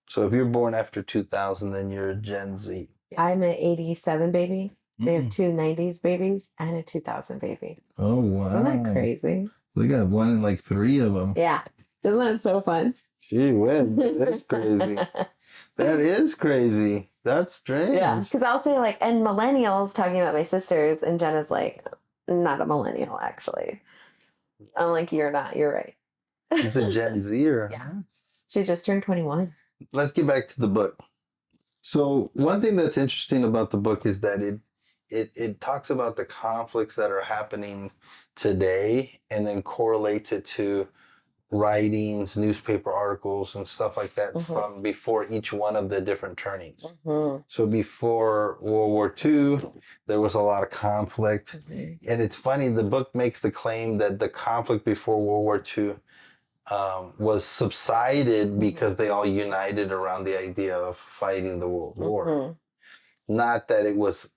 So if you're born after 2000, then you're a Gen Z. I'm an 87 baby. They have two 90s babies and a 2000 baby. Oh, wow. Isn't that crazy? They got one in like 3 of them. Yeah. Isn't that so fun? Gee whiz, that's crazy. That is crazy. That's strange. Yeah, because I'll say like, and millennials, talking about my sisters, and Jenna's like, not a millennial, actually. I'm like, you're not, you're right. It's a Gen Zer. Yeah. She just turned 21. Let's get back to the book. So one thing that's interesting about the book is that it talks about the conflicts that are happening today and then correlates it to writings, newspaper articles, and stuff like that from before each one of the different turnings. So before World War II, there was a lot of conflict. And it's funny, the book makes the claim that the conflict before World War II was subsided because they all united around the idea of fighting the World War. Not that it was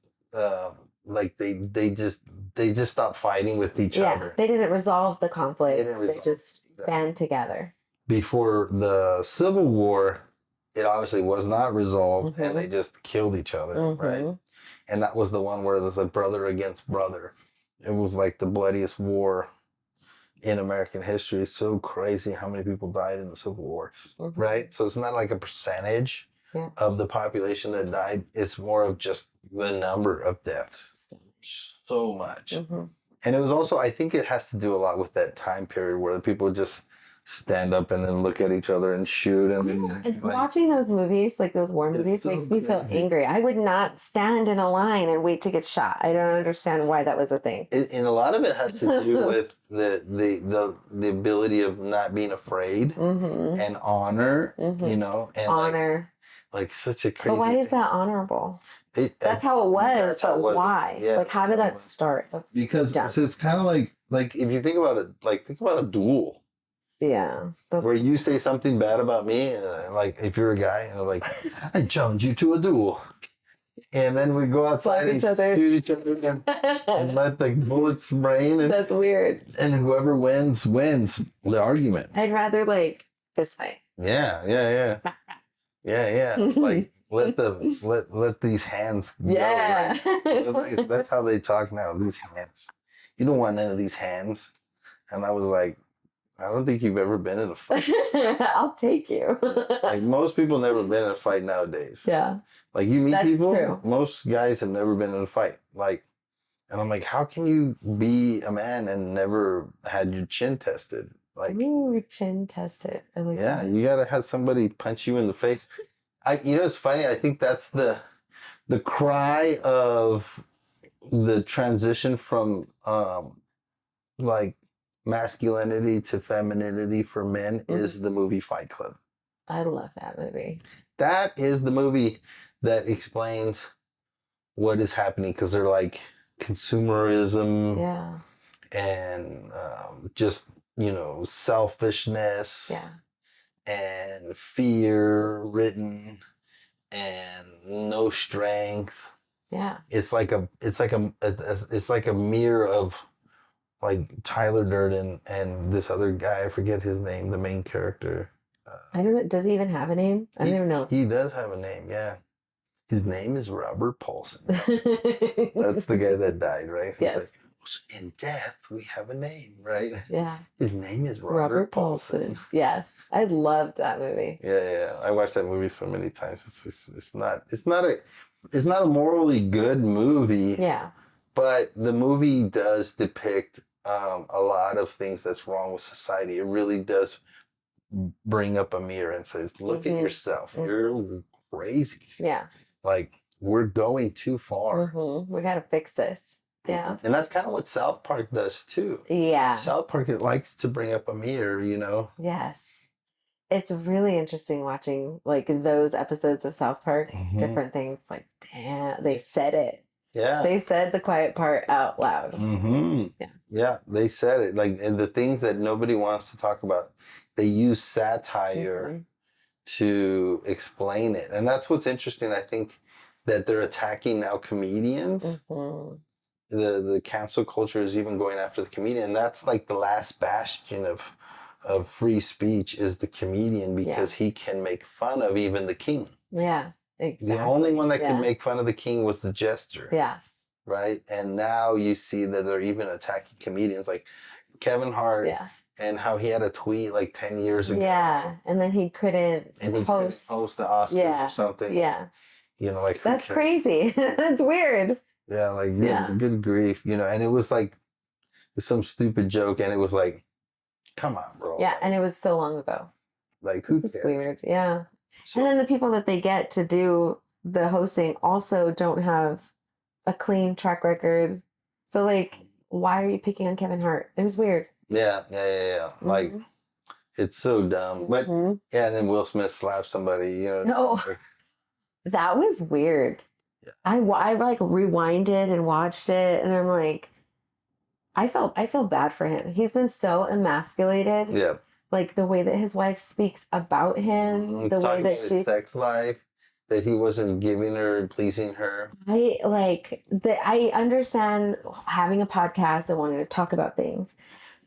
like they just stopped fighting with each other. They didn't resolve the conflict. They just band together. Before the Civil War, it obviously was not resolved, and they just killed each other, right? And that was the one where there's a brother against brother. It was like the bloodiest war in American history. It's so crazy how many people died in the Civil War, right? So it's not like a percentage of the population that died. It's more of just the number of deaths. So much. And it was also, I think it has to do a lot with that time period where the people just stand up and then look at each other and shoot. And watching those movies, like those war movies, makes me feel angry. I would not stand in a line and wait to get shot. I don't understand why that was a thing. And a lot of it has to do with the ability of not being afraid and honor, and honor. Like such a crazy. But why is that honorable? That's how it was, but why? Yeah, like, how did that start? That's because dumb. so it's kind of like if you think about it, like think about a duel. Yeah. Where you say something bad about me, like if you're a guy, and I'm like, I challenge you to a duel. And then we go outside and shoot each other and let the bullets rain. And, that's weird. And whoever wins the argument. I'd rather like fist fight. Yeah. Like let these hands go. Yeah. Right? That's how they talk now. These hands. You don't want none of these hands. And I was like, I don't think you've ever been in a fight. I'll take you. Like most people never been in a fight nowadays. Yeah. Like you meet That's people, true. most guys have never been in a fight. Like, and I'm like, how can you be a man and never had your chin tested? Like, ooh, chin tested. I like that. You gotta have somebody punch you in the face. It's funny. I think that's the cry of the transition from like masculinity to femininity for men is the movie Fight Club. I love that movie. That is the movie that explains what is happening, because they're like consumerism and just, selfishness and fear written and no strength. Yeah. It's like a mirror of like Tyler Durden and this other guy, I forget his name, the main character. I don't know. Does he even have a name? I don't even know. He does have a name, yeah. His name is Robert Paulson. That's the guy that died, right? Yes. Like, in death, we have a name, right? Yeah. His name is Robert Paulson. Yes. I loved that movie. Yeah. I watched that movie so many times. It's not a morally good movie. Yeah. But the movie does depict a lot of things that's wrong with society. It really does bring up a mirror and says, look at yourself. You're crazy. Yeah. Like, we're going too far. We got to fix this. Yeah. And that's kind of what South Park does too. Yeah. South Park, it likes to bring up a mirror, Yes. It's really interesting watching like those episodes of South Park, different things. Like, damn, they said it. Yeah. They said the quiet part out loud. Yeah, they said it. Like, and the things that nobody wants to talk about, they use satire to explain it. And that's what's interesting. I think that they're attacking now comedians. The cancel culture is even going after the comedian. That's like the last bastion of free speech is the comedian, because he can make fun of even the king. Yeah, exactly. The only one that could make fun of the king was the jester. Yeah. Right? And now you see that they're even attacking comedians like Kevin Hart and how he had a tweet like 10 years ago. Yeah. And then he couldn't host the Oscars or something. Yeah. Like, that's crazy. That's weird. Yeah, like good grief, and it was like some stupid joke, and it was like, come on, bro. Yeah, and it was so long ago. Like, who cares? It's weird. Yeah. So, and then the people that they get to do the hosting also don't have a clean track record. So like, why are you picking on Kevin Hart? It was weird. Yeah. Like, it's so dumb. But and then Will Smith slapped somebody, No. That was weird. Yeah. I like rewinded and watched it, and I'm like, I feel bad for him. He's been so emasculated. Yeah. Like the way that his wife speaks about him, the way that his sex life, that he wasn't giving her and pleasing her. I understand having a podcast and wanting to talk about things,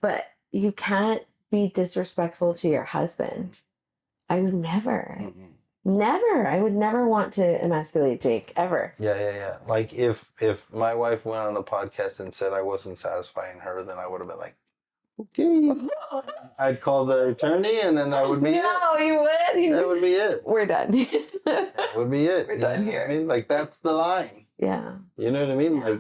but you can't be disrespectful to your husband. I would never. Never. I would never want to emasculate Jake, ever. Yeah. Like, if my wife went on a podcast and said I wasn't satisfying her, then I would have been like, okay. I'd call the attorney, and then that would be it. No, you would? That would be it. We're done. That would be it. We're done here. I mean, like, that's the line. Yeah. You know what I mean? Yeah.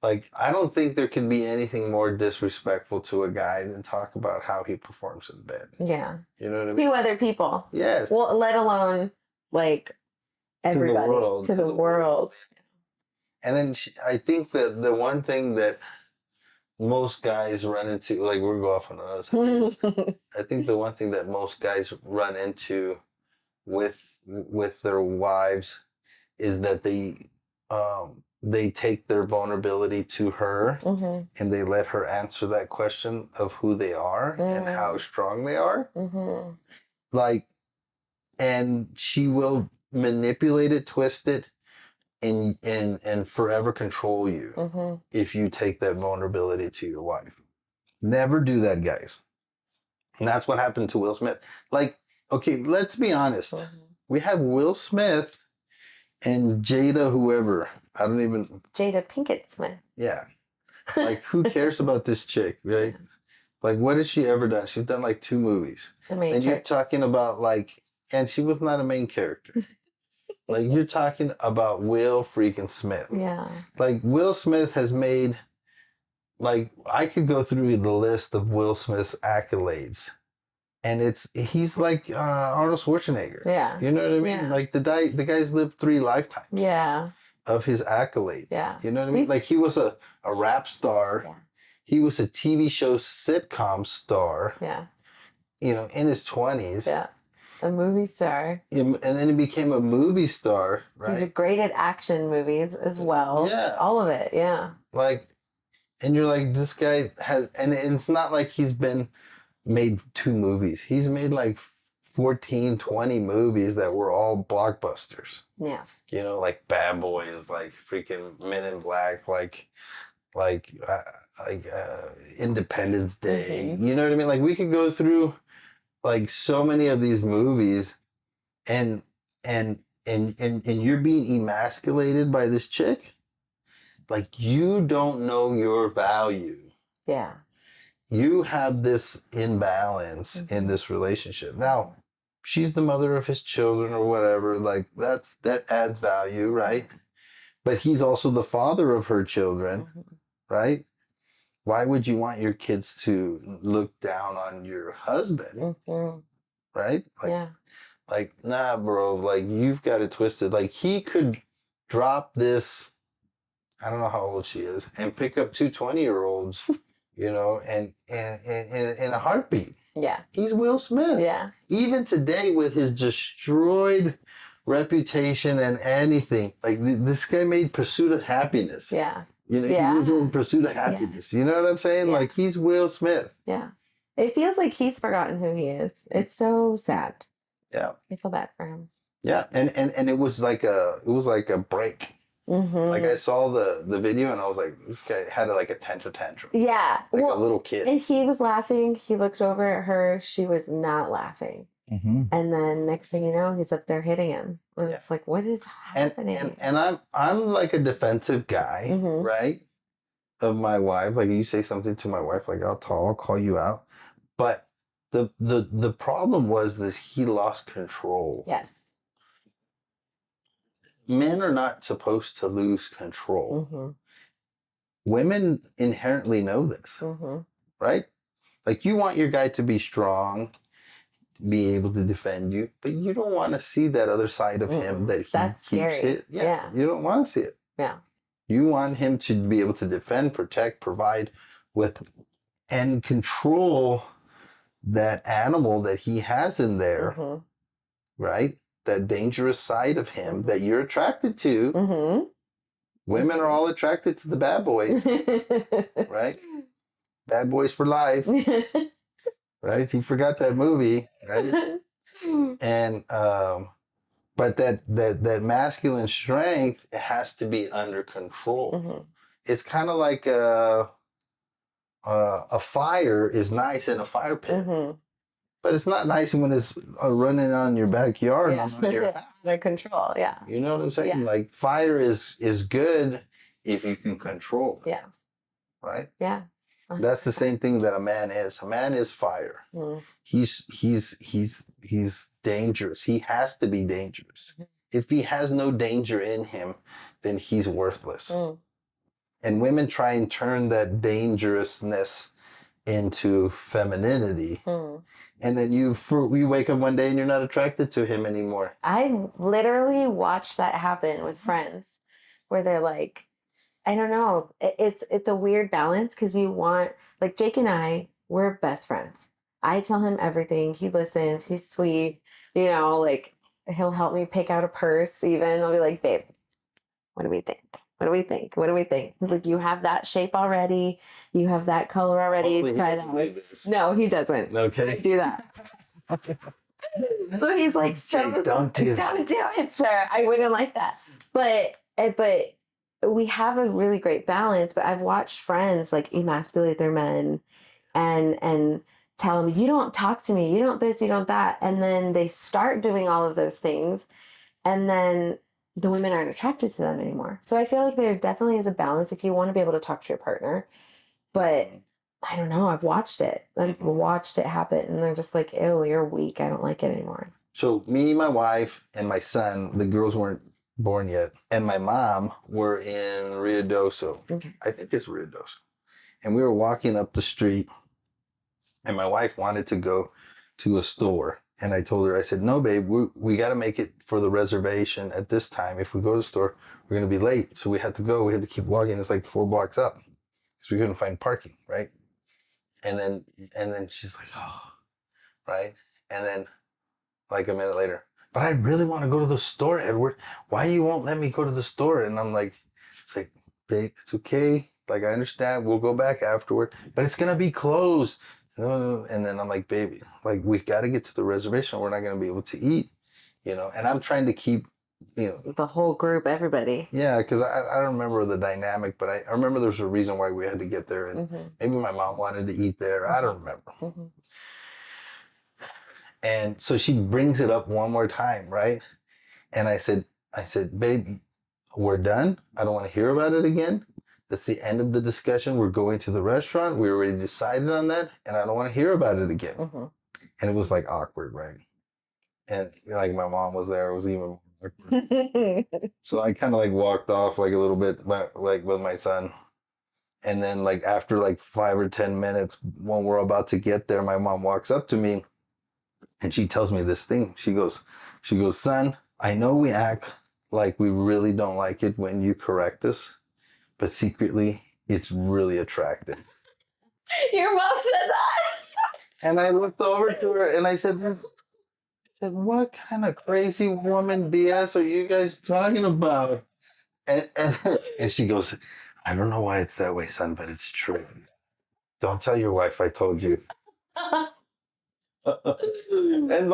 Like, I don't think there could be anything more disrespectful to a guy than talk about how he performs in bed. Yeah. You know what I mean? To other people. Yes. Well, let alone, like, everybody. To the world. And then I think that the one thing that most guys run into, like, we'll go off on another side. I think the one thing that most guys run into with their wives is that they they take their vulnerability to her Mm-hmm. and they let her answer that question of who they are and how strong they are. Mm-hmm. Like, and she will manipulate it, twist it, and forever control you Mm-hmm. if you take that vulnerability to your wife. Never do that, guys. And that's what happened to Will Smith. Like, okay, let's be honest. Mm-hmm. We have Will Smith and Jada, whoever. I don't even. Jada Pinkett Smith. Yeah. Like, who cares about this chick, right? Like, what has she ever done? She's done like 2 movies. The main And you're talking about like, and she was not a main character. Like, you're talking about Will freaking Smith. Yeah. Like, Will Smith has made, like, I could go through the list of Will Smith's accolades. And he's like Arnold Schwarzenegger. Yeah. You know what I mean? Yeah. Like, the guy's lived 3 lifetimes. Yeah. Of his accolades. Yeah. You know what I mean? Like, he was a rap star. Yeah. He was a TV show sitcom star. Yeah. You know, in his 20s. Yeah. A movie star. And then he became a movie star, right? He's great at action movies as well. Yeah. All of it. Yeah. Like, and you're like, this guy has, and it's not like he's made 2 movies. He's made like 14, 20 movies that were all blockbusters. Yeah. You know, like Bad Boys, like freaking Men in Black, like Independence Day. Mm-hmm. You know what I mean? Like, we could go through like so many of these movies, and you're being emasculated by this chick. Like, you don't know your value. Yeah. You have this imbalance in this relationship. Now, she's the mother of his children or whatever. Like, that adds value, right? But he's also the father of her children, right? Why would you want your kids to look down on your husband, right? Like, Yeah. like, nah, bro. Like, you've got it twisted. Like, he could drop this, I don't know how old she is, and pick up 2 20-year-olds, you know, and in a heartbeat. Yeah. He's Will Smith. Yeah. Even today, with his destroyed reputation and anything, like, this guy made Pursuit of Happiness. Yeah. You know, Yeah. he was in Pursuit of Happiness. You know what I'm saying? Yeah. Like, he's Will Smith. Yeah. It feels like he's forgotten who he is. It's so sad. Yeah. I feel bad for him. Yeah. And it was like a break. Mm-hmm. Like, I saw the video and I was like, this guy had like a tantrum. Yeah. Like a little kid. And he was laughing. He looked over at her. She was not laughing. Mm-hmm. And then next thing you know, he's up there hitting him. And it's like, what is happening? And I'm like a defensive guy, right? Of my wife. Like, you say something to my wife, like, I'll call you out. But the problem was this: he lost control. Yes. Men are not supposed to lose control. Mm-hmm. Women inherently know this, right? Like, you want your guy to be strong, be able to defend you, but you don't want to see that other side of him that he That's keeps scary. it. Yeah, you don't want to see it. Yeah. You want him to be able to defend, protect, provide with, and control that animal that he has in there, right? That dangerous side of him that you're attracted to. Women are all attracted to the bad boys, right? Bad Boys for Life, right? You forgot that movie, right? And but that masculine strength has to be under control. It's kind of like a fire is nice in a fire pit, but it's not nice when it's running on your backyard. Yeah. On your Under control. Yeah. You know what I'm saying? Yeah. Like, fire is good if you can control it. Yeah. Right? Yeah. That's the same thing that a man is. A man is fire. He's dangerous. He has to be dangerous. If he has no danger in him, then he's worthless. And women try and turn that dangerousness into femininity. And then you wake up one day and you're not attracted to him anymore. I literally watched that happen with friends where they're like, I don't know. It's a weird balance because you want, like, Jake and I, we're best friends. I tell him everything. He listens. He's sweet. You know, like, he'll help me pick out a purse even. I'll be like, babe, what do we think? What do we think? What do we think? He's like, you have that shape already. You have that color already. Try that. No, he doesn't. Okay. Do that. So he's like, Jake, don't do it, sir. I wouldn't like that. But we have a really great balance. But I've watched friends like emasculate their men and tell them, you don't talk to me, you don't this, you don't that. And then they start doing all of those things. And then the women aren't attracted to them anymore. So I feel like there definitely is a balance if you want to be able to talk to your partner. But I don't know. I've watched it. I've watched it happen. And they're just like, ew, you're weak. I don't like it anymore. So me, my wife, and my son, the girls weren't born yet. And my mom were in Ruidoso. Okay. I think it's Ruidoso. And we were walking up the street. And my wife wanted to go to a store. And I told her, I said, no, babe, we got to make it for the reservation at this time. If we go to the store, we're going to be late. So we had to go. We had to keep walking. It's like 4 blocks up because we couldn't find parking, right? And then she's like, oh, right? And then like a minute later, but I really want to go to the store, Edward. Why you won't let me go to the store? And I'm like, it's like, babe, it's okay. Like, I understand. We'll go back afterward, but it's going to be closed. And then I'm like, baby, like, we got to get to the reservation. We're not going to be able to eat, and I'm trying to keep, the whole group, everybody. Yeah, because I don't remember the dynamic, but I remember there was a reason why we had to get there. And maybe my mom wanted to eat there. I don't remember. And so she brings it up one more time, right? And I said, babe, we're done. I don't want to hear about it again. That's the end of the discussion. We're going to the restaurant. We already decided on that, and I don't want to hear about it again. And it was like awkward, right? And like my mom was there. It was even more awkward. So I kind of like walked off like a little bit, like with my son. And then like after like 5 or 10 minutes, when we're about to get there, my mom walks up to me and she tells me this thing. She goes, son, I know we act like we really don't like it when you correct us, but secretly, it's really attractive. Your mom said that? And I looked over to her and I said, what kind of crazy woman BS are you guys talking about? And she goes, I don't know why it's that way, son, but it's true. Don't tell your wife I told you. And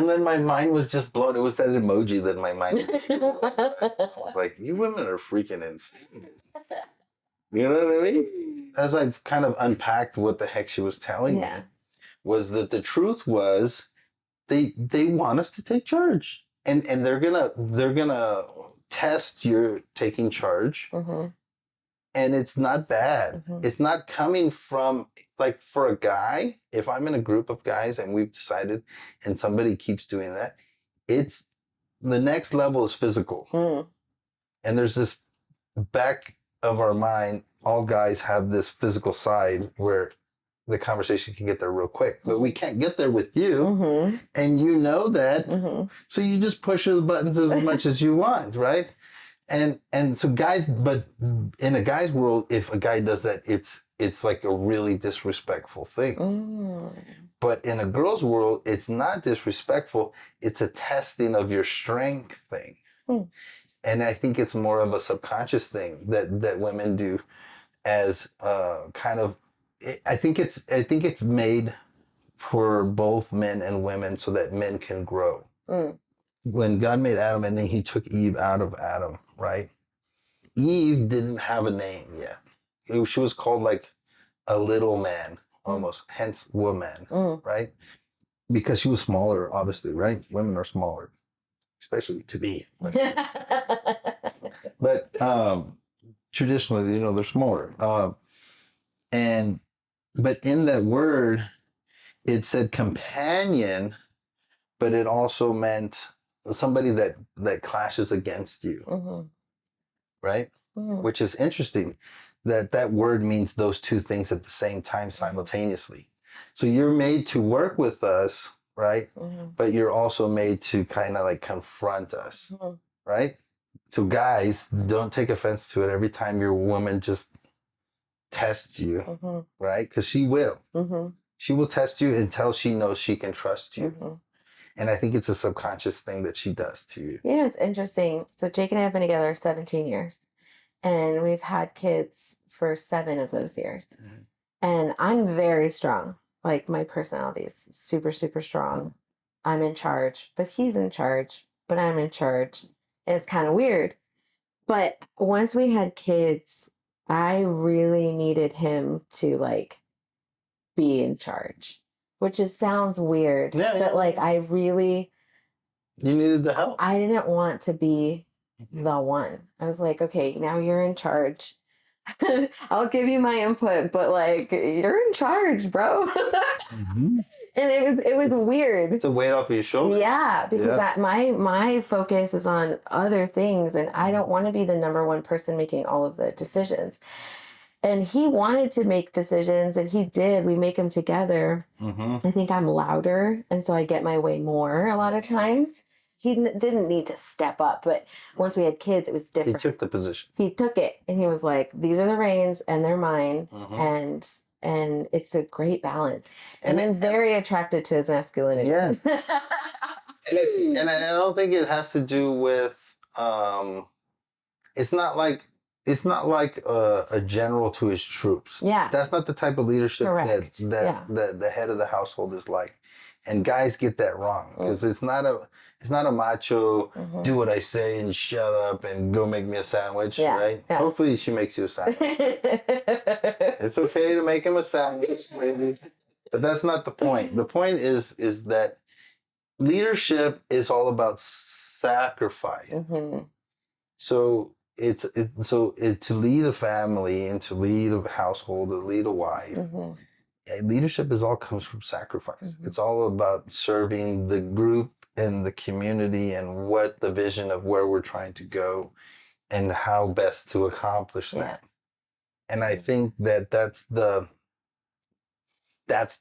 then my mind was just blown. It was that emoji that my mind was blown. I was like, you women are freaking insane. You know what I mean? As I've kind of unpacked what the heck she was telling me, was that the truth was they want us to take charge. And they're gonna test your taking charge. And it's not bad. It's not coming from, like, for a guy, if I'm in a group of guys and we've decided and somebody keeps doing that, it's the next level is physical. And there's this back of our mind, all guys have this physical side where the conversation can get there real quick, but we can't get there with you. And you know that. So you just push the buttons as much as you want, right? And so guys, but in a guy's world, if a guy does that, it's like a really disrespectful thing. But in a girl's world, it's not disrespectful. It's a testing of your strength thing. And I think it's more of a subconscious thing that women do as kind of, I think it's made for both men and women so that men can grow. When God made Adam and then he took Eve out of Adam, right? Eve didn't have a name yet. She was called like a little man, almost, hence woman, right? Because she was smaller, obviously, right? Women are smaller, especially to be. But traditionally, they're smaller. But in that word, it said companion, but it also meant somebody that clashes against you, right? Which is interesting that word means those two things at the same time simultaneously. So you're made to work with us, right? But you're also made to kind of like confront us, right? So guys, don't take offense to it every time your woman just tests you, right? Because she will. She will test you until she knows she can trust you. And I think it's a subconscious thing that she does to you. It's interesting. So Jake and I have been together 17 years. And we've had kids for 7 of those years. And I'm very strong. Like my personality is super, super strong. I'm in charge, but he's in charge, but I'm in charge. It's kind of weird. But once we had kids, I really needed him to like be in charge, which just sounds weird. Yeah, but like I really, you needed the help. I didn't want to be the one. I was like, okay, now you're in charge. I'll give you my input, but like you're in charge, bro. And it was weird. It's a weight off of your shoulders. Yeah, because my focus is on other things, and I don't want to be the number one person making all of the decisions. And he wanted to make decisions, and he did. We make them together. I think I'm louder, and so I get my way more a lot of times. He didn't need to step up, but once we had kids, it was different. He took the position. He took it, and he was like, "These are the reins, and they're mine," and it's a great balance. And I'm very attracted to his masculinity. Yes. and I don't think it has to do with. It's not like a general to his troops. Yeah, that's not the type of leadership correct. that the head of the household is like. And guys get that wrong because it's not a macho do what I say and shut up and go make me a sandwich, right? Yeah. Hopefully she makes you a sandwich. It's okay to make him a sandwich, maybe. But that's not the point. The point is that leadership is all about sacrifice. So to lead a family and to lead a household, to lead a wife. Leadership all comes from sacrifice. It's all about serving the group and the community and what the vision of where we're trying to go and how best to accomplish that. And I think that's the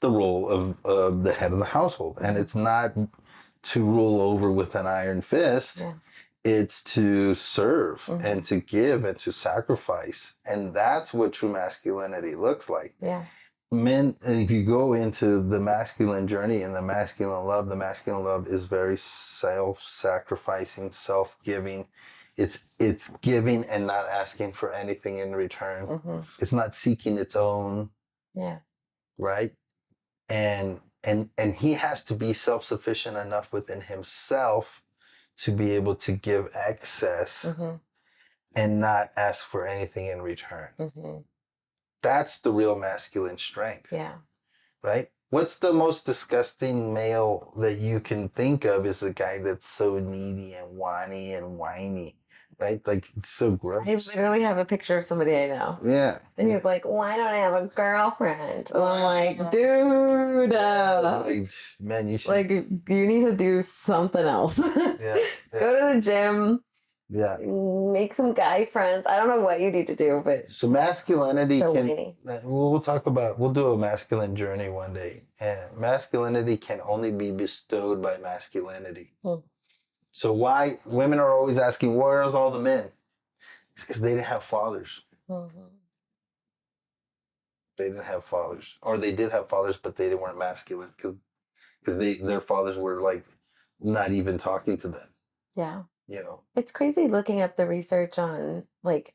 role of the head of the household. And it's not to rule over with an iron fist. It's to serve and to give and to sacrifice. And that's what true masculinity looks like. Men, if you go into the masculine journey and the masculine love is very self-sacrificing, self-giving. It's giving and not asking for anything in return. It's not seeking its own. Right? And he has to be self-sufficient enough within himself to be able to give excess and not ask for anything in return. That's the real masculine strength. Right? What's the most disgusting male that you can think of is a guy that's so needy and whiny, right? Like, it's so gross. I literally have a picture of somebody I know. And he was like, why don't I have a girlfriend? And I'm like, dude. Man, you should. Like, you need to do something else. Go to the gym. Make some guy friends. I don't know what you need to do, but so masculinity we'll do a masculine journey one day. And masculinity can only be bestowed by masculinity. So why women are always asking, where's all the men? It's because they didn't have fathers. They didn't have fathers. Or they did have fathers, but they weren't masculine because their fathers were like not even talking to them. You know, it's crazy looking up the research on like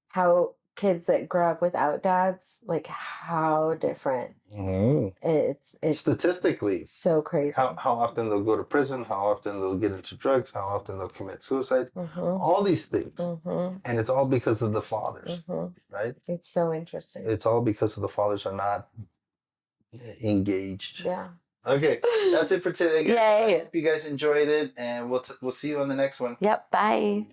how kids that grow up without dads, like how different it's statistically so crazy. How often they'll go to prison, how often they'll get into drugs, how often they'll commit suicide, all these things. And it's all because of the fathers, right? It's so interesting. It's all because of the fathers are not engaged. Okay, that's it for today, guys. Yay. I hope you guys enjoyed it, and we'll see you on the next one. Yep, bye.